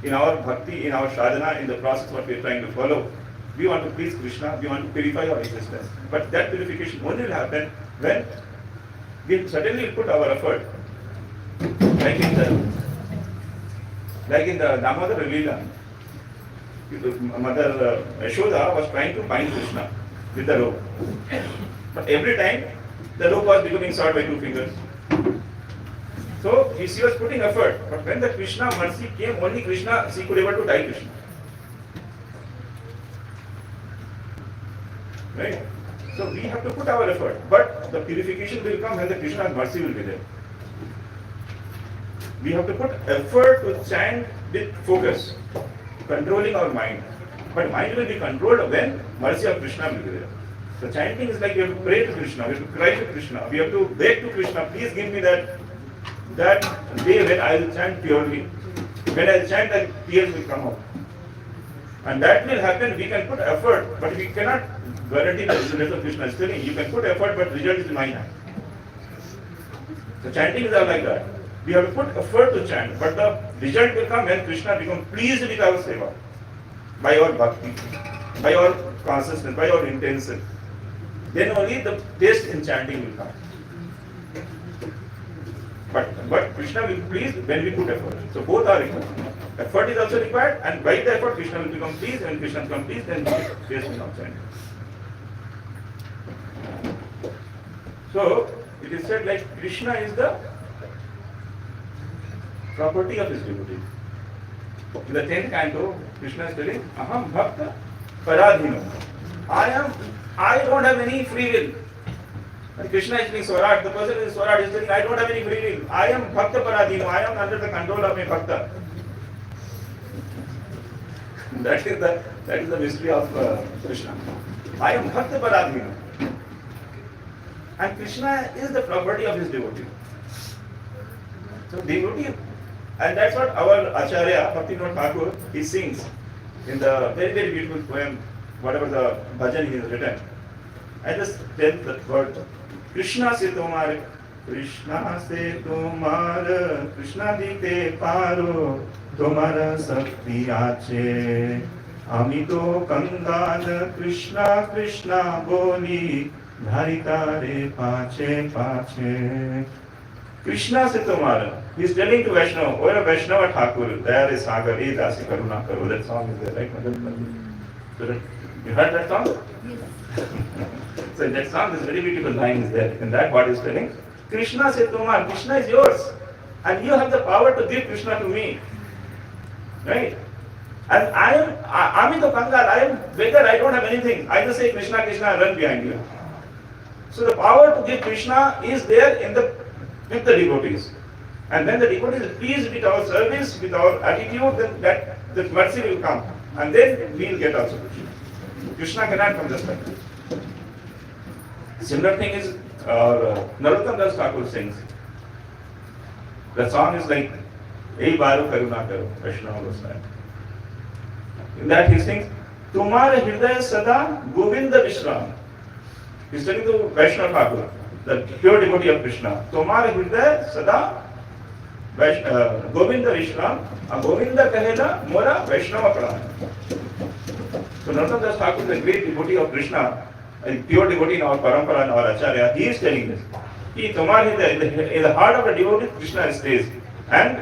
In our bhakti, in our sadhana, in the process what we are trying to follow, we want to please Krishna, we want to purify our existence. But that purification only will happen when we suddenly put our effort. Like in the Damodar Leela, Mother Yashoda was trying to bind Krishna with the rope. But every time the rope was becoming short by 2 fingers. So she was putting effort. But when the Krishna mercy came, only Krishna, she could able to tie Krishna. Right? So we have to put our effort. But the purification will come when the Krishna's mercy will be there. We have to put effort to chant with focus, controlling our mind. But mind will be controlled when mercy of Krishna will be there. So chanting is like we have to pray to Krishna, we have to cry to Krishna, we have to beg to Krishna, please give me that day when I will chant purely. When I will chant, the tears will come out. And that will happen, we can put effort, but we cannot guarantee the result of Krishna is telling. You can put effort, but result is in my hand. So chanting is all like that. We have to put effort to chant, but the result will come when Krishna becomes pleased with our seva, by our bhakti, by our consciousness, by our intention. Then only the taste in chanting will come. But Krishna will be pleased when we put effort. So both are required. Effort is also required, and by the effort Krishna will become pleased, and Krishna becomes pleased, then taste will come chanting. So it is said like Krishna is the property of his devotee. In the 10th canto, Krishna is telling, Aham Bhakta Paradhino. I don't have any free will. And Krishna is saying Swaraj, the person in Swaraj is saying, I don't have any free will. I am Bhakta Paradhino. I am under the control of my Bhakta. That is the mystery of Krishna. I am Bhakta Paradhino. And Krishna is the property of his devotee. So devotee, and that's what our Acharya, Bhaktivinoda Thakur, he sings in the very beautiful poem, whatever the bhajan he has written, I just tell that word, Krishna se tomar, Krishna se tomar, Krishna dite paro, tomar sakti ache, ami to kangal, Krishna Krishna boli, dharita re pache pache. Krishna se tomar. He is telling to Vaishnava, oh Vaishnava Thakur, there is Sagar, e dasi karuna karo. That song is there, right? So you heard that song? Yes. So in that song, this very beautiful line is there. In that, what is telling? Krishna se tomar, Krishna is yours. And you have the power to give Krishna to me. Right? And I'm in the Kangal, I am beggar, I don't have anything. I just say Krishna, Krishna, and run behind you. So the power to give Krishna is there with the devotees. And when the devotee is pleased with our service, with our attitude, then that mercy will come. And then we will get also Krishna. Krishna cannot come just like that. Similar thing is Narottam Das Thakur sings. The song is like, Ei Baru Karuna Karo, Vaishnava Goswami. In that he sings, Tumhare Hridaya Sada Govinda Vishram. He is telling to Vaishnava Thakur, the pure devotee of Krishna. Tumhare Hridaya Sada Govinda Vishram, Govinda Kahela Mora Vaishnava Pradhan. So Narottam Das Thakur is a great devotee of Krishna, a pure devotee in our parampara and our acharya. He is telling this. He Tumhare Hridaya, in the heart of a devotee, Krishna stays. And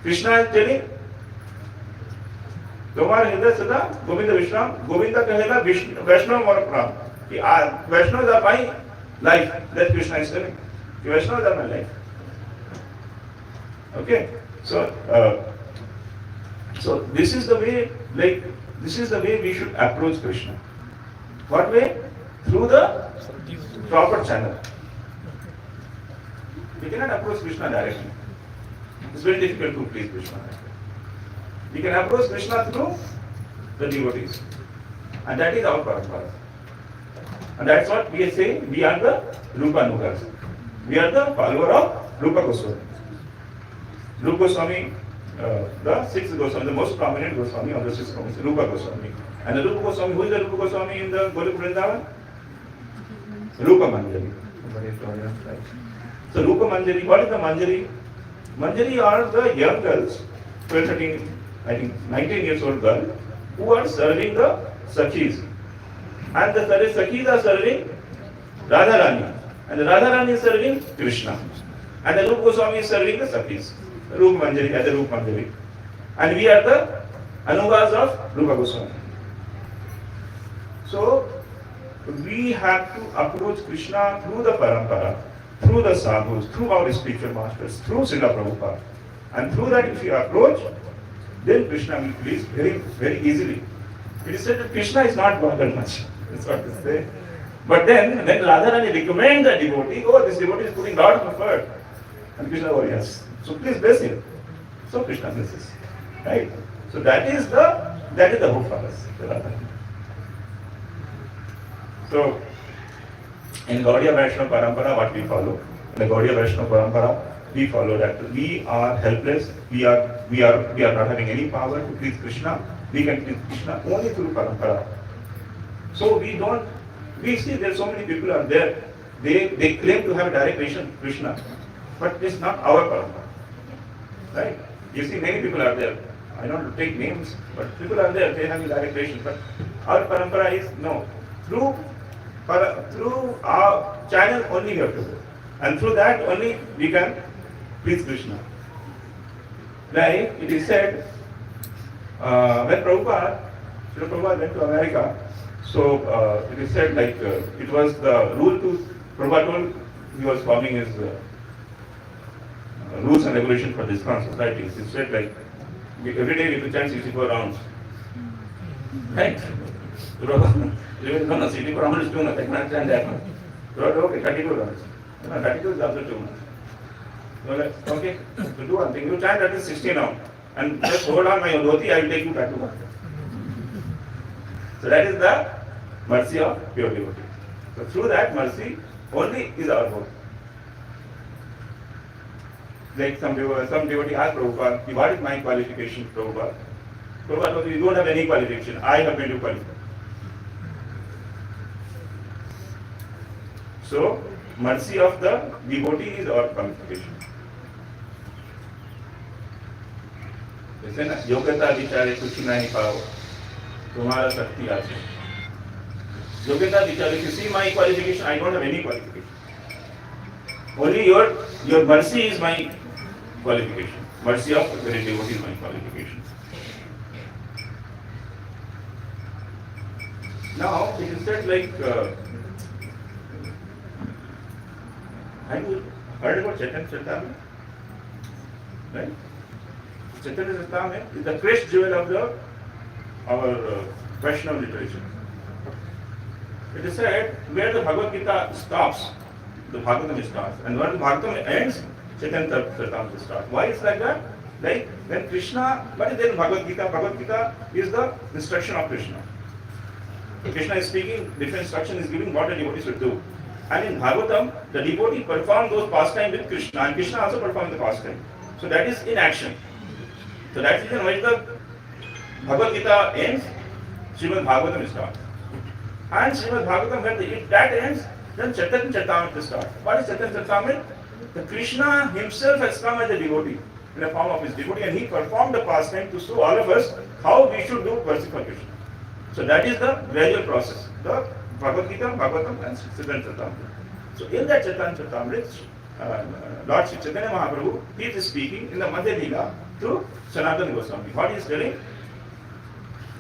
Krishna is telling, Tumhare Hridaya Sada Govinda Vishram, Govinda Kahela Vaishnava Mora Pradhan. Vaishnavas are my life. That Krishna is telling. Vaishnavas are my life. Okay, so this is the way, we should approach Krishna. What way? Through the proper channel. We cannot approach Krishna directly. It's very difficult to please Krishna. We can approach Krishna through the devotees, and that is our parampara. And that's what we say. We are the Rupa Nugas. We are the follower of Rupa Goswami. Rupa Goswami, the sixth Goswami, the most prominent Goswami of the six Goswamis, Rupa Goswami. And the Rupa Goswami, who is the Rupa Goswami in the Golok Vrindavan? Rupa Manjari. So Rupa Manjari, what is the Manjari? Manjari are the young girls, 12, 13, I think 19 years old girl, who are serving the Sakhis. And the Sakhis are serving Radharani. And the Radharani is serving Krishna. And the Rupa Goswami is serving the Sakhis. Rupa Manjari, as a Rupa Manjari. And we are the Anugas of Rupa Goswami. So, we have to approach Krishna through the parampara, through the sadhus, through our spiritual masters, through Srila Prabhupada. And through that, if you approach, then Krishna will please very, very easily. It is said that Krishna is not bothered much. That's what they say. But then, when Radharani recommends the devotee, oh, this devotee is putting a lot of effort. And Krishna, oh yes. So please bless him. So Krishna blesses. Right? So that is the hope for us. So in Gaudiya Vaishnava Parampara, what we follow? In the Gaudiya Vaishnava Parampara, we follow that we are helpless, we are not having any power to please Krishna. We can please Krishna only through Parampara. So we see there so many people are there, they claim to have a direct relation to Krishna, but it's not our Parampara. Right? You see many people are there. I don't take names, but people are there, they have a direct relation. But our Parampara is no. Through our channel only we have to go. And through that only we can please Krishna. Like it is said, when Prabhupada went to America, so it is said like it was the rule to, Prabhupada told he was following his rules and regulations for discount societies. He said like every day we have to chant 64 rounds. Right? No, 64 rounds is too much. I cannot chant that much. Okay, 32 rounds. No, 32 is also too much. So like, okay, to do one thing, you chant that is 16 rounds. And just hold on my dhoti, I will take you back to Bharat. So that is the mercy of pure devotee. So through that mercy only is our hope. Like some devotee asked Prabhupada, what is my qualification, Prabhupada? Prabhupada told you don't have any qualification. I have made you qualified. So, mercy of the devotee is our qualification. जैसे ना योग्यता विचारे कुछ नहीं पाओ, तुम्हारा शक्ति आचे. योग्यता विचारे, if you see my qualification, I don't have any qualification. Only your mercy is my qualification. Mercy of the devotee is my qualification. Now, it is said like, have you heard about Chaitanya Charitamrita? Right? Chaitanya Charitamrita is the crest jewel of our Vaishnava literature. It is said where the Bhagavad Gita stops, the Bhagavatam starts, and where the Bhagavatam ends, Chaitanya Charitamrita starts. Why is like that? Like when Krishna, what is there in Bhagavad Gita? Bhagavad Gita is the instruction of Krishna. Krishna is speaking, different instruction is giving what the devotee should do. And in Bhagavatam, the devotee performed those pastime with Krishna, and Krishna also performed the pastime. So that is in action. So that's the reason why the Bhagavad Gita ends, Srimad Bhagavatam starts. And Srimad Bhagavatam, when that ends, then Chaitanya Charitamrita starts. What is Chaitanya Charitamrita? The Krishna himself has come as a devotee, in the form of his devotee, and he performed the pastime to show all of us how we should do worship for Krishna. So that is the gradual process. The Bhagavad Gita, Bhagavatam and Chaitanya Charitamrita. So in that Chaitanya Charitamrita, Lord Sri Chaitanya Mahaprabhu, he is speaking in the Madhya Lila to Sanatana Goswami. What he is telling?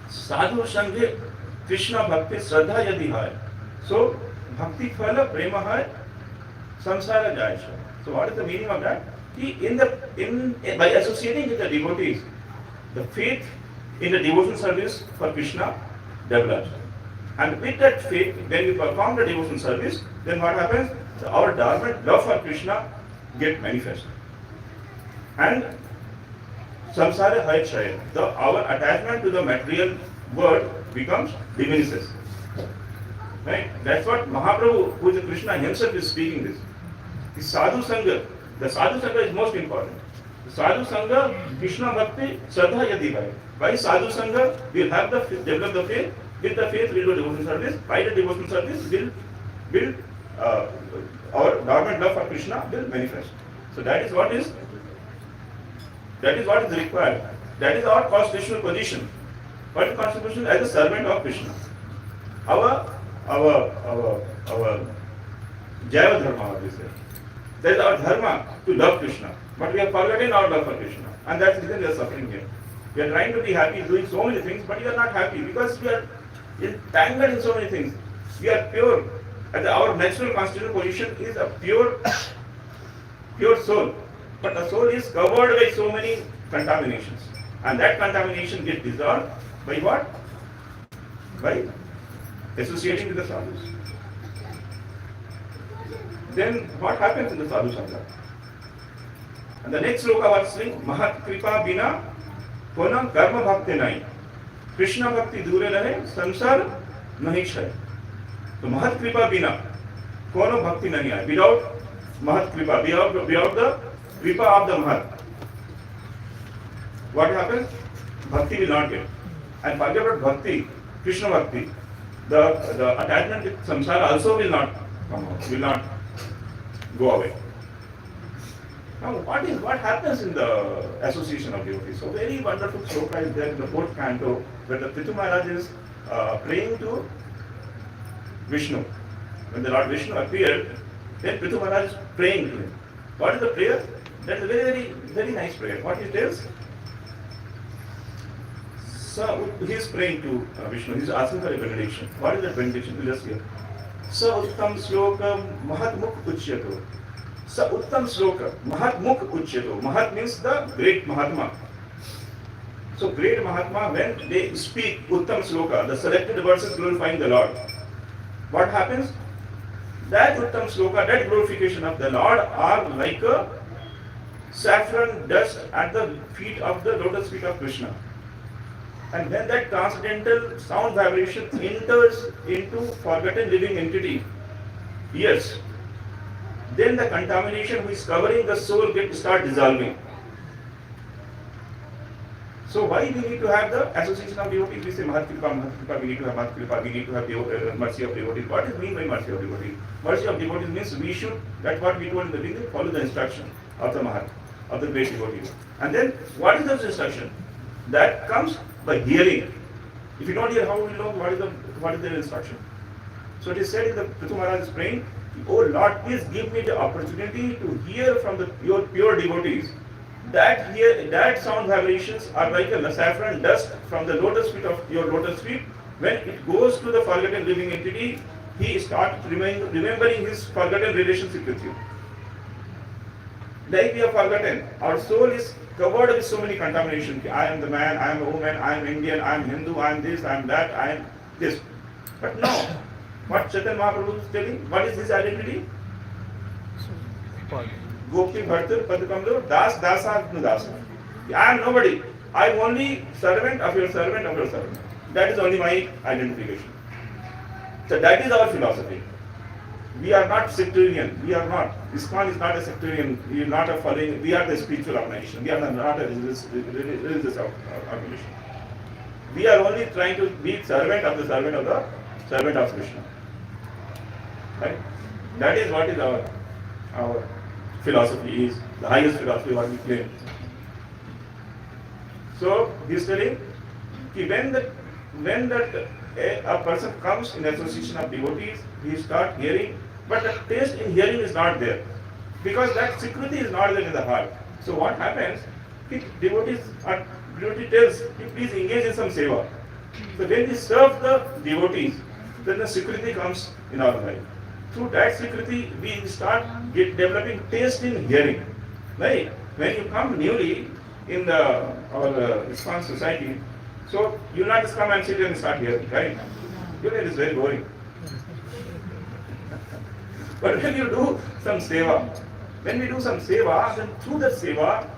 Sadhu Sanghe Krishna Bhakti Shraddha Yadi Hai. So Bhakti Phala Prema Hai Samsara Jayasha. So what is the meaning of that? By associating with the devotees, the faith in the devotion service for Krishna develops. And with that faith, when we perform the devotion service, then what happens? Our dormant love for Krishna gets manifest. And samsara hai chaya. Our attachment to the material world becomes diminishes. Right? That's what Mahaprabhu, who is Krishna himself, is speaking this. The sadhu sangha. The sadhu sangha is most important. The sadhu sangha, Krishna bhakti, shraddha yadi bhai. By sadhu sangha, we will have develop the faith. With the faith, we will do devotion service. By the devotion service, we will build our dormant love for Krishna will manifest. So that is what is required. That is our constitutional position. What is constitution? As a servant of Krishna. Our Jaiva Dharma, we say. That is our dharma to love Krishna. But we have forgotten our love for Krishna. And that's the reason we are suffering here. We are trying to be happy, doing so many things, but we are not happy because we are entangled in so many things. We are pure. And our natural constitutional position is a pure soul. But the soul is covered by so many contaminations. And that contamination gets dissolved by what? By associating with the sadhus. Then what happens in the sadhu sangha? And the next sloka was saying, Mahat Kripa Bina Konam Karma Bhakti Nai. Krishna Bhakti Dure Rahe, Samsar Nahi Chai. So Mahat Kripa Bina Kono Bhakti Nahi Hai. Without Mahat Kripa, without the Kripa of the Mahat, what happens? Bhakti will not get. And forget about Bhakti, Krishna Bhakti. The attachment with samsara also will not come out, will not go away. Now, what happens in the association of devotees? So, very wonderful sloka is there in the 4th canto, where the Prithu Maharaj is praying to Vishnu. When the Lord Vishnu appeared, then Prithu Maharaj is praying to him. What is the prayer? That is a very, very nice prayer. What he tells? So, he is praying to Vishnu. He is asking for a benediction. What is that benediction? We'll just hear. Sa uttam sloka mahat mukh uchyato. Sa uttam sloka mahat mukh uchyato. Mahat means the great Mahatma. So great Mahatma, when they speak uttam sloka, the selected verses glorifying the Lord, what happens? That uttam sloka, that glorification of the Lord are like a saffron dust at the feet of the lotus feet of Krishna. And when that transcendental sound vibration enters into forgotten living entity, yes, then the contamination which is covering the soul start dissolving. So why we need to have the association of devotees? We say Mahat Kripa, we need to have Mahat Kripa, we need to have mercy of devotees. What is mean by mercy of devotees? Mercy of devotees means we should, that's what we told in the beginning, follow the instruction of the Mahat, of the great devotees. And then what is this instruction? That comes by hearing. If you don't hear, how will you know what is the instruction? So it is said in the Prithu Maharaj is praying, oh Lord, please give me the opportunity to hear from your pure devotees. That sound vibrations are like a saffron dust from the lotus feet of your lotus feet. When it goes to the forgotten living entity, he starts remembering his forgotten relationship with you. Like we have forgotten, our soul is covered with so many contaminations. I am the man, I am a woman, I am Indian, I am Hindu, I am this, I am that, I am this. But no, what Chaitanya Mahaprabhu is telling, what is his identity? Gopi Bhartar Padakamlo Das Dasa Dasa. I am nobody. I am only servant of your servant of your servant. That is only my identification. So that is our philosophy. We are not sectarian. We are not. ISKCON is not a sectarian. We are not a following. We are the spiritual organization. We are not a religious organization. We are only trying to be servant of the servant of the servant of Krishna. Right? That is what is our philosophy is, the highest philosophy what we claim. So he is telling when a person comes in association of devotees, he starts hearing, but the taste in hearing is not there, because that sikriti is not there in the heart. So what happens? Devotee tells, please engage in some seva. So when we serve the devotees, then the sikriti comes in our life. Through that security, we start developing taste in hearing. Right? When you come newly in our response society, so you will not just come and sit and start hearing, right? You know, it is very boring. But when you do some seva, then through that seva,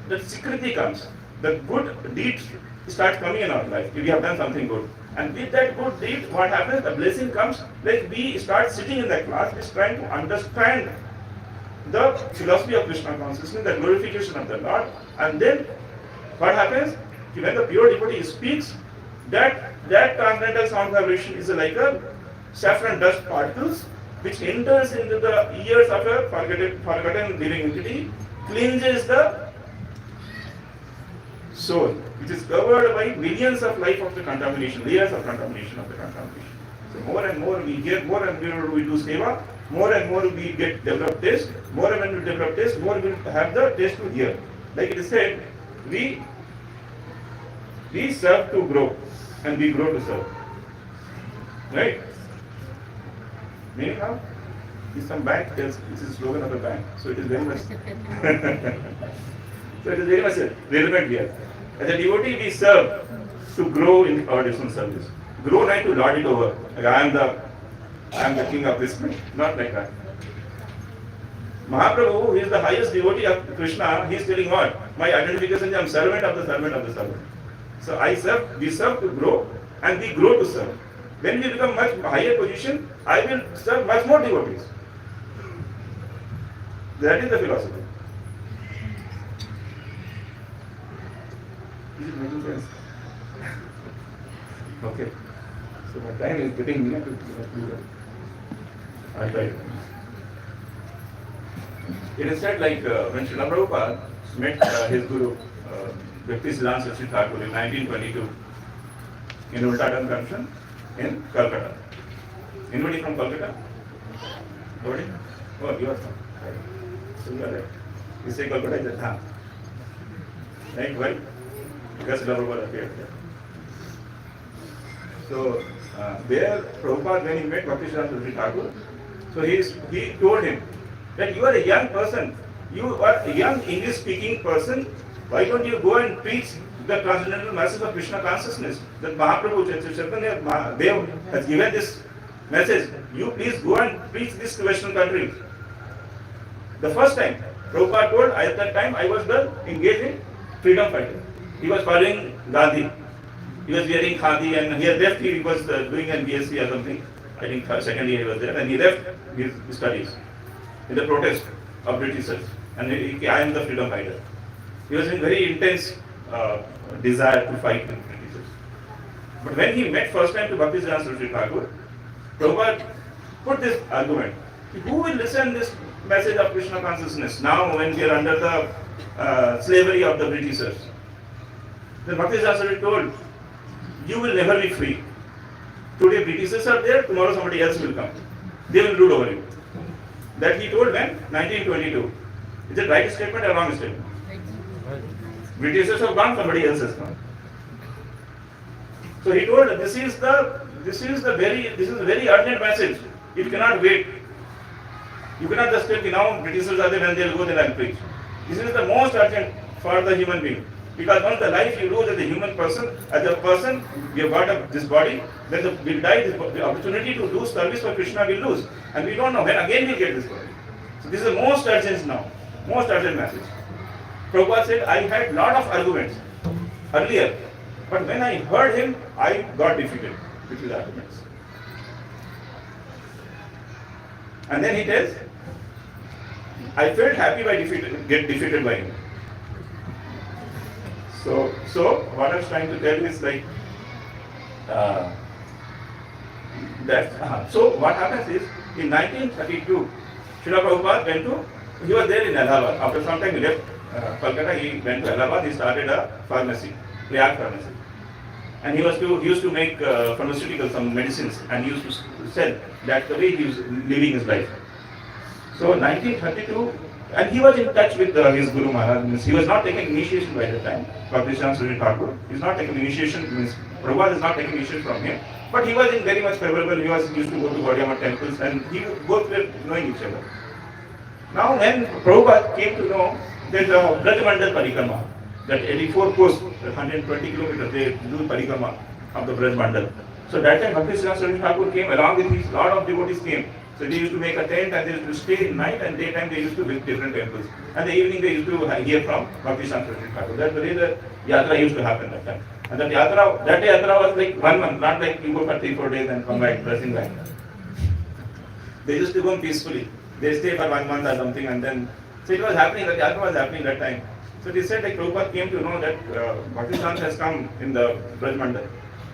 the security comes. The good deeds start coming in our life. If we have done something good. And with that good deed, what happens? The blessing comes. Like we start sitting in that class, we trying to understand the philosophy of Krishna consciousness, the glorification of the Lord. And then what happens? When the pure devotee speaks, that transcendental sound vibration is like a saffron dust particles which enters into the ears of a forgotten living entity, cleanses the soul, which is covered by millions of life of the contamination, layers of contamination of the contamination. So more and more we hear, more and more we do seva, more and more we get develop taste, more and when we develop taste, more we will have the taste to hear. Like it is said, we serve to grow and we grow to serve. Right? Meaning how? Is some bank tells this is the slogan of the bank. So it is very much relevant here. As a devotee, we serve to grow in our devotional service. Grow not to lord it over. Like I am the king of this place. Not like that. Mahaprabhu, who is the highest devotee of Krishna, he is telling what? My identification is I am servant of the servant of the servant. So we serve to grow and we grow to serve. When we become much higher position, I will serve much more devotees. That is the philosophy. Is it making sense? Okay. So my time is getting near to do that. I'll try. It is said like when Srila Prabhupada met his guru, Bhaktisiddhanta Saraswati Thakur in 1922 in Ultadam Junction in Calcutta. Anybody from Calcutta? Nobody? Oh, you are from. So you are right. You say Calcutta is a town. Right? Why? Because Srila Prabhupada appeared there. So there, Prabhupada, when he met Bhaktisiddhanta Saraswati Thakur, so he told him that you are a young person, you are a young English speaking person, why don't you go and preach the transcendental message of Krishna consciousness? That Mahaprabhu Chaitanya Dev has given this message. You please go and preach this to Western countries. The first time, Prabhupada told, at that time I was engaged in freedom fighting. He was following Gandhi. He was wearing khadi and he left, he was doing an BSc or something. I think second year he was there and he left his studies in the protest of Britishers. And I am the freedom fighter. He was in very intense desire to fight with Britishers. But when he met first time to Bhaktisiddhanta Saraswati Thakur, Prabhupada put this argument: who will listen this message of Krishna consciousness now when we are under the slavery of the Britishers? Then Bhaktisiddhanta Saraswati told, you will never be free. Today Britishers are there, tomorrow somebody else will come. They will rule over you. That he told when? 1922. Is it right statement or wrong statement? Britishers have gone, somebody else has come. So he told, this is a very urgent message. It cannot wait. You cannot just tell, now Britishers are there, when they will go, then I will preach. This is the most urgent for the human being. Because once the life you lose as a human person, we have got this body, then we'll die, the opportunity to do service for Krishna will lose. And we don't know when again we'll get this body. So this is the most urgent now, most urgent message. Prabhupada said, I had lot of arguments earlier, but when I heard him, I got defeated with his arguments. And then he tells, I felt happy by get defeated by him. So what I was trying to tell is like so what happens is in 1932, Srila Prabhupada he was there in Allahabad. After some time he left Kolkata, he went to Allahabad, he started a pharmacy, Prayag pharmacy. And he used to make pharmaceuticals, some medicines, and he used to sell. That's the way he was living his life. So 1932, and he was in touch with his Guru Maharaj. He was not taking initiation by that time. Bhaktisiddhanta Saraswati Thakur. He is not taking initiation. Prabhupada is not taking initiation from him. But he was in very much favorable. He used to go to Gaudiyama temples, and both were knowing each other. Now, when Prabhupada came to know that Braj Mandal Parikrama, that 84 course, 120 kilometers, they do Parikrama of the Braj Mandal. So that time Bhaktisiddhanta Saraswati Thakur came along with his lot of devotees came. So they used to make a tent and they used to stay in night, and daytime they used to visit different temples. And the evening they used to hear from Bhaktisiddhanta Saraswati Thakur. That's the way the yatra used to happen that time. And that yatra was like 1 month, not like you go for 3-4 days and come back dressing back. They used to go peacefully. They stay for 1 month or something, and then so it was happening. That yatra was happening that time. So they said like Prabhupada came to know that Bhaktisiddhanta has come in the Braj Mandal.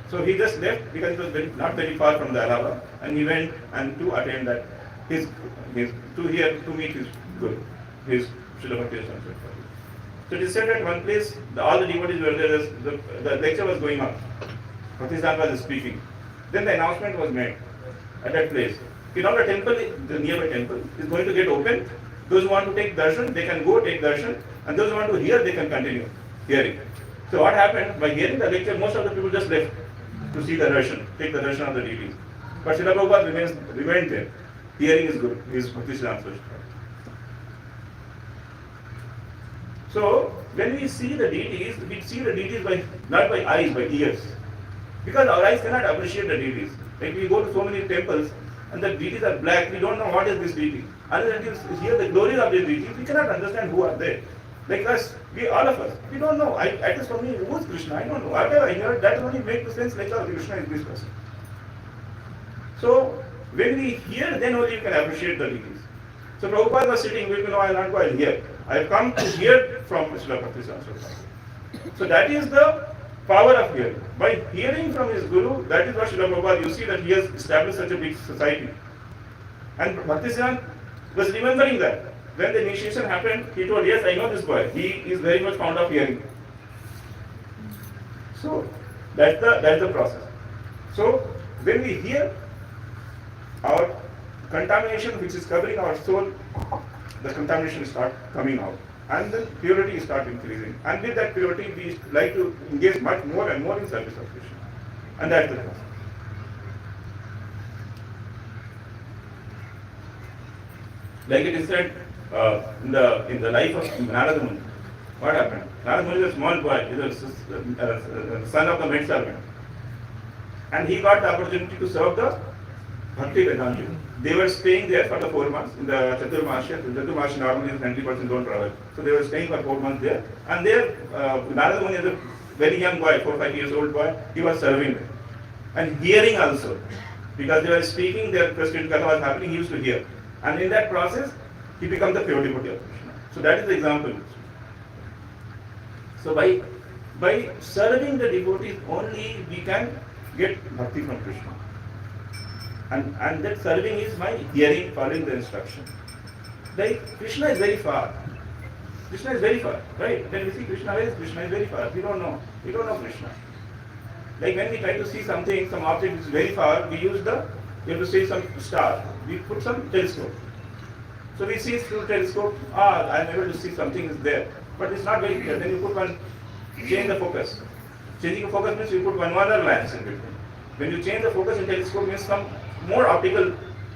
So he just left because it was not very far from the Allahabad, and he went and to attend that to meet his Guru, his Srila Bhaktisiddhanta Saraswati Thakur. So it is said at one place, all the devotees were there, the lecture was going on. Bhaktisiddhanta was speaking. Then the announcement was made at that place. Now the temple, the nearby temple, is going to get open. Those who want to take darshan, they can go take darshan, and those who want to hear, they can continue hearing. So what happened, by hearing the lecture, most of the people just left to see the darshan, take the darshan of the deities. But Srila Prabhupada remained there, hearing his Guru, his Bhaktisiddhanta Saraswati Thakur. So when we see the deities not by eyes, by ears. Because our eyes cannot appreciate the deities. Like we go to so many temples, and the deities are black, we don't know what is this deity. Unless we hear the glories of these deities, we cannot understand who are they. Like us, all of us, we don't know. At least for me, who is Krishna? I don't know. Whatever I hear, that only makes sense like, oh, Krishna is this person. So, when we hear, then only you can appreciate the deities. So, Prabhupada was sitting, we know I will not go and hear. I have come to hear from Srila Bhaktisiddhanta Saraswati Thakur. So, that is the power of hearing. By hearing from his Guru, that is what Srila Prabhupada, you see that he has established such a big society. And Bhaktisiddhanta was remembering that. When the initiation happened, he told, yes, I know this boy. He is very much fond of hearing. So, that's the process. So, when we hear, our contamination which is covering our soul, the contamination start coming out. And then purity start increasing. And with that purity, we like to engage much more and more in service of Krishna. And that's the process. Like it is said in the life of Narada Muni, what happened? Narada Muni is a small boy, he is the son of the maid servant. And he got the opportunity to serve the Bhakti Vedanta. They were staying there for the 4 months in the Chaturmasya. The Chaturmasya normally 90% don't travel. So they were staying for 4 months there. And there, Narada Muni is a very young boy, 4-5 years old boy, he was serving them. And hearing also. Because they were speaking, their Krishna Katha was happening, he used to hear. And in that process, he becomes the pure devotee of Krishna. So that is the example. So by by serving the devotees only we can get bhakti from Krishna. And that serving is by hearing, following the instruction. Like Krishna is very far. Krishna is very far, right? When we see Krishna is very far. We don't know. We don't know Krishna. Like when we try to see something, some object which is very far, we have to see some star. We put some telescope. So we see through telescope, I'm able to see something is there. But it's not very clear. Then you put one, change the focus. Changing the focus means you put one other lens in between. When you change the focus in telescope means some more optical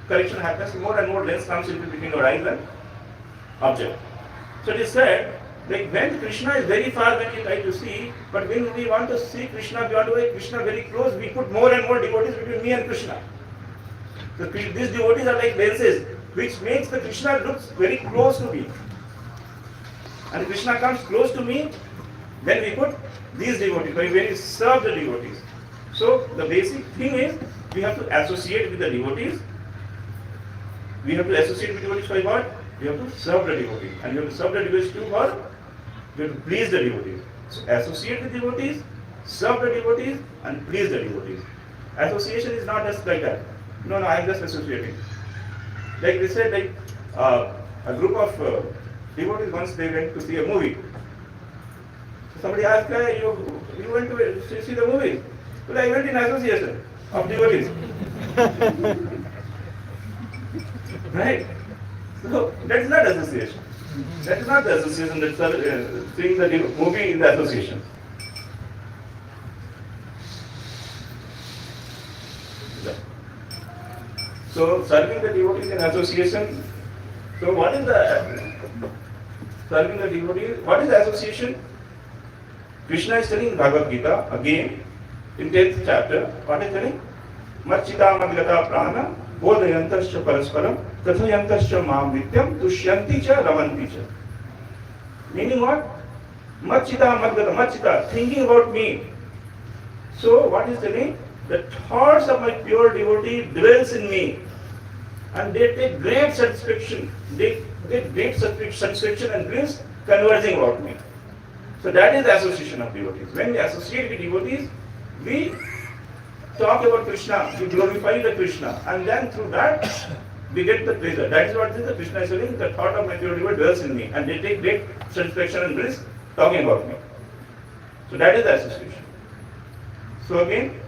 correction happens, more and more lens comes into between your eyes and object. So it is said, like when Krishna is very far when you try to see, but when we want to see Krishna, we want to make Krishna very close, we put more and more devotees between me and Krishna. So these devotees are like lenses, which makes the Krishna looks very close to me. And Krishna comes close to me, then we put these devotees, when we serve the devotees. So the basic thing is, we have to associate with the devotees. We have to associate with devotees by what? We have to serve the devotees. And we have to serve the devotees too for, we have to please the devotees. So associate with devotees, serve the devotees, and please the devotees. Association is not just like that. No, I'm just associating. Like they said, like a group of devotees once they went to see a movie. Somebody asked, you went to see the movie? Well, I went in association of devotees. Right? So that is not association. That is not the association that's seeing the movie in the association. So serving the devotees in association. So what is the serving the devotees? What is the association? Krishna is telling in Bhagavad Gita again in 10th chapter. What is telling? Machita madgata prana bodhayantascha parasparam kathayantascha mam nityam tushyanti cha ramanti cha. Meaning what? Machita madgata, machita, thinking about me. So what is telling? The thoughts of my pure devotee dwells in me, and they take great satisfaction. They get great satisfaction and bliss conversing about me. So that is the association of devotees. When we associate with devotees, we talk about Krishna, we glorify the Krishna, and then through that we get the pleasure. That is what the Krishna is saying. The thought of my pure devotee dwells in me, and they take great satisfaction and bliss talking about me. So that is the association. So again,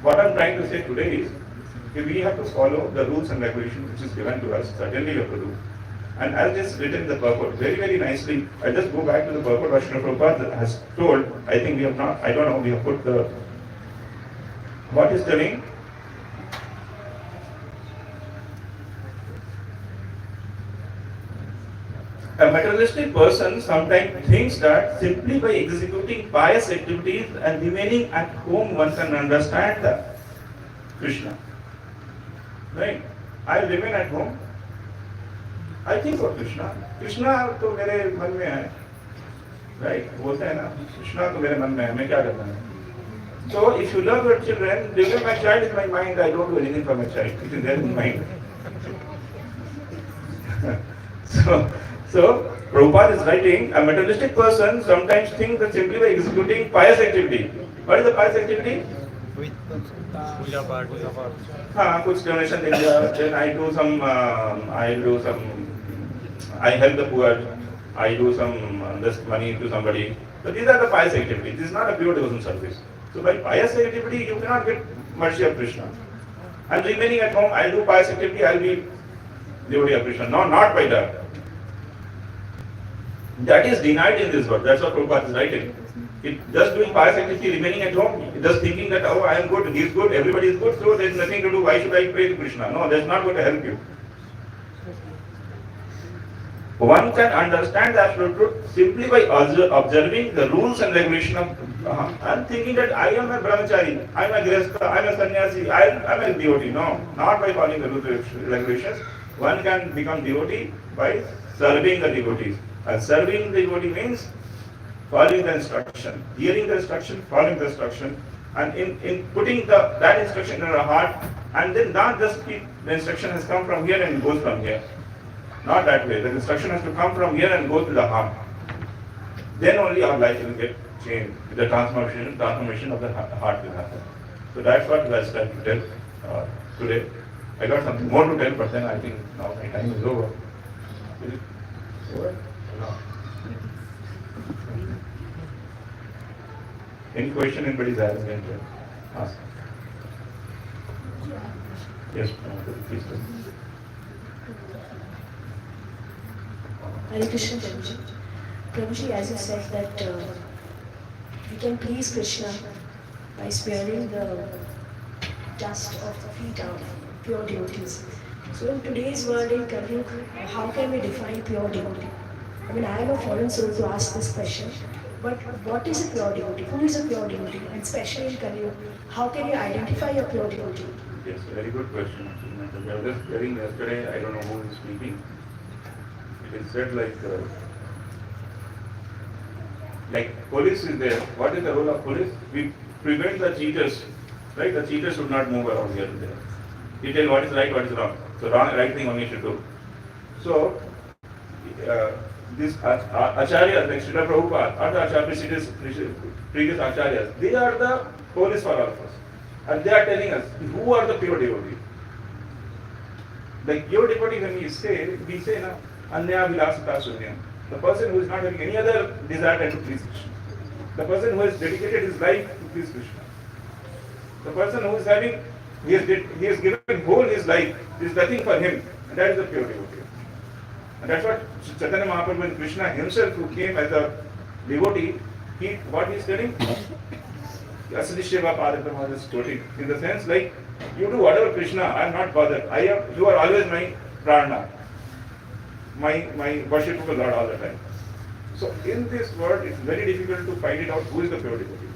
what I am trying to say today is, we have to follow the rules and regulations which is given to us. Certainly we have to do. And I'll just written in the purport very, very nicely. I'll just go back to the purport what Srila Prabhupada has told. I think we have not, I don't know, we have put the, what is telling? A materialistic person sometimes thinks that simply by executing pious activities and remaining at home one can understand the Krishna. Right? I remain at home. I think of Krishna. Krishna तो मेरे मन में है. Right? बोलते हैं ना. Krishna तो मेरे मन में है. मैं क्या करना है? So if you love your children, even my child is my mind. I don't do anything for my child. It is there in mind. So Prabhupada is writing, a materialistic person sometimes thinks that simply by executing pious activity. What is the pious activity? कुछ donation दे दिया, then I help the poor, I do some this money to somebody. So these are the pious activities. This is not a pure devotion service. So by pious activity, you cannot get mercy of Krishna. And remaining at home, I'll do pious activity, I'll be devotee of Krishna. No, not by that. That is denied in this verse. That's what Prabhupada is writing. Just doing pious activity, remaining at home, just thinking that, oh, I am good, he is good, everybody is good, so there is nothing to do, why should I pray to Krishna? No, that's not going to help you. One can understand the absolute truth simply by observing the rules and regulations of and thinking that I am a brahmachari, I am a grihastha, I am a sannyasi, I am a devotee. No, not by following the rules and regulations. One can become devotee by serving the devotees. And serving the devotee means following the instruction, hearing the instruction, following the instruction, and in putting that instruction in our heart, and then not just keep the instruction has come from here and goes from here. Not that way. The instruction has to come from here and go to the heart. then only our life will get changed. The transformation of the heart will happen. So that's what I started to tell today. I got something more to tell, but then I think now my time is over. Is it over? No. Any question anybody's having, can ask. Yes, please. Hare Krishna, Prabhuji. Prabhuji, as you said that we can please Krishna by sparing the dust of the feet of pure devotees. So in today's world, in Kali Yuga, how can we define pure devotee? I mean, I am a foreign soul to ask this question, but what is a pure devotee? Who is a pure devotee? And especially in Kali Yuga, how can you identify a pure devotee? Yes, very good question. I was just hearing yesterday, I don't know who is speaking. It is said like police is there. What is the role of police? We prevent the cheaters, right? The cheaters should not move around here and there. We tell what is right, what is wrong. So right thing only should do. So this acharyas like Srila Prabhupada or the previous acharyas, they are the police for all of us. And they are telling us who are the pure devotees. Like pure devotee, when we say na anya vilasata sunyam. The person who is not having any other desire than to please Krishna. The person who has dedicated his life to please Krishna. The person who is having, he has given whole his life, there is nothing for him, and that is the pure devotee. And that's what Chaitanya Mahaprabhu, when Krishna himself who came as a devotee, what he is telling? Asadisheva Padakrama is quoting, in the sense like, you do whatever Krishna, I am not bothered. You are always my prana, my worshipable Lord all the time. So in this world, it's very difficult to find it out who is the pure devotee.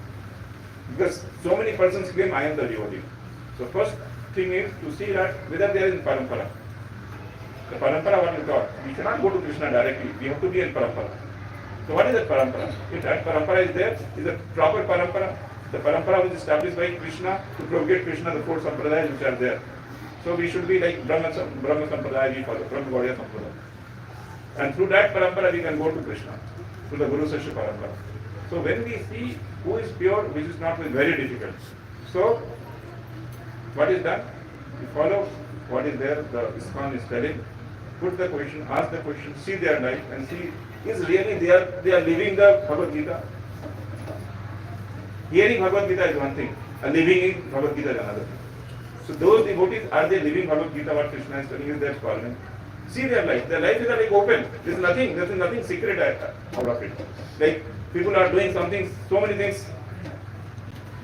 Because so many persons claim I am the devotee. So first thing is to see that whether they are in parampara. The parampara, what is God? We cannot go to Krishna directly. We have to be in parampara. So what is that parampara? If that parampara is there, is a proper parampara. The parampara was established by Krishna to propagate Krishna, the four sampradayas which are there. So we should be like Brahma Sampradaya, we follow, Brahma Gaudiya Sampradaya. And through that parampara we can go to Krishna, through the Guru Sashya parampara. So when we see who is pure, which is not very difficult. So what is done? We follow what is there, the ISKCON is telling, put the question, ask the question, see their life and see, is really they are living the Bhagavad Gita? Hearing Bhagavad Gita is one thing, and living in Bhagavad Gita is another thing. So those devotees, are they living Bhagavad Gita, what Krishna is telling is their calling? See their life is like open. There is nothing secret out of it. Like people are doing something, so many things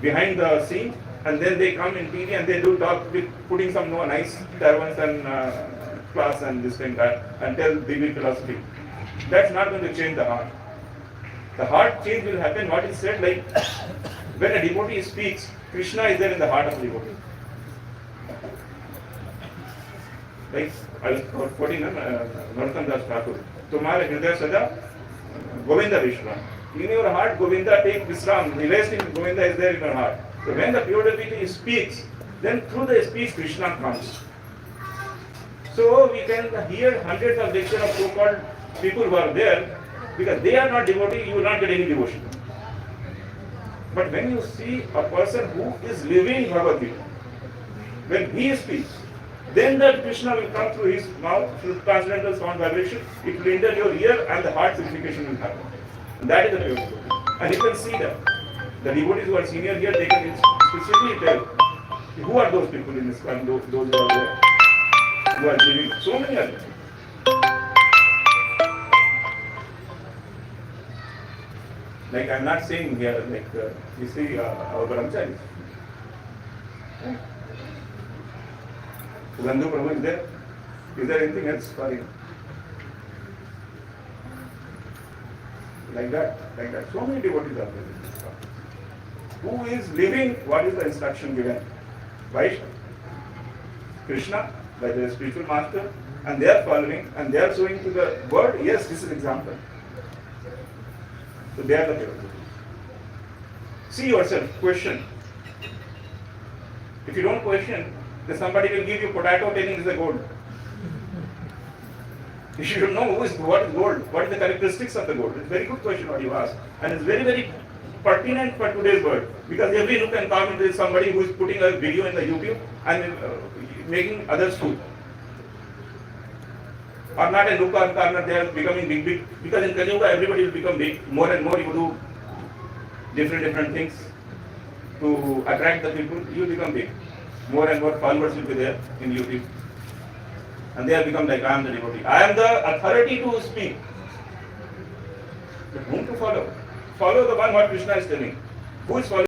behind the scene, and then they come in TV and they do talk with putting some nice turbans and class and this thing that, and tell Divi philosophy. That's not going to change the heart. The heart change will happen, what is said, like when a devotee speaks, Krishna is there in the heart of the devotee. Like I was quoting Narottam Das Thakur, Tumhare Hridaya Sada Govinda Vishram. In your heart, Govinda take Vishram, the rest in Govinda is there in your heart. So when the pure devotee speaks, then through the speech Krishna comes. So we can hear hundreds of lectures of so-called people who are there, because they are not devotee, you will not get any devotion. But when you see a person who is living Bhagavad Gita, when he speaks, then that Krishna will come through his mouth, through transcendental sound vibration, it will enter your ear and the heart purification will happen. And that is the pure devotee. And you can see that. The devotees who are senior here, they can specifically tell who are those people in this country, those who are there, who are living. So many are there. Like I'm not saying here, like you see our brahmacharis. Gandhu Prabhu is there. Is there anything else for him? Like that. So many devotees are there. Who is living what is the instruction given? By Krishna, by the spiritual master, and they are following and they are showing to the world, yes, this is an example. So they are the pure devotees. See yourself, question. If you don't question, then somebody will give you potato telling this is a gold. You should know what is gold, what is the characteristics of the gold. It's a very good question what you ask, and it's very, very pertinent for today's world, because every nook and corner there is somebody who is putting a video in the YouTube and making others fool. Or not a nook or corner, they are becoming big, because in Kali Yuga everybody will become big. More and more you do different things to attract the people, you become big. More and more followers will be there in YouTube. And they have become like, I am the devotee. I am the authority to speak. But whom to follow? Follow the one what Krishna is telling. Who is following?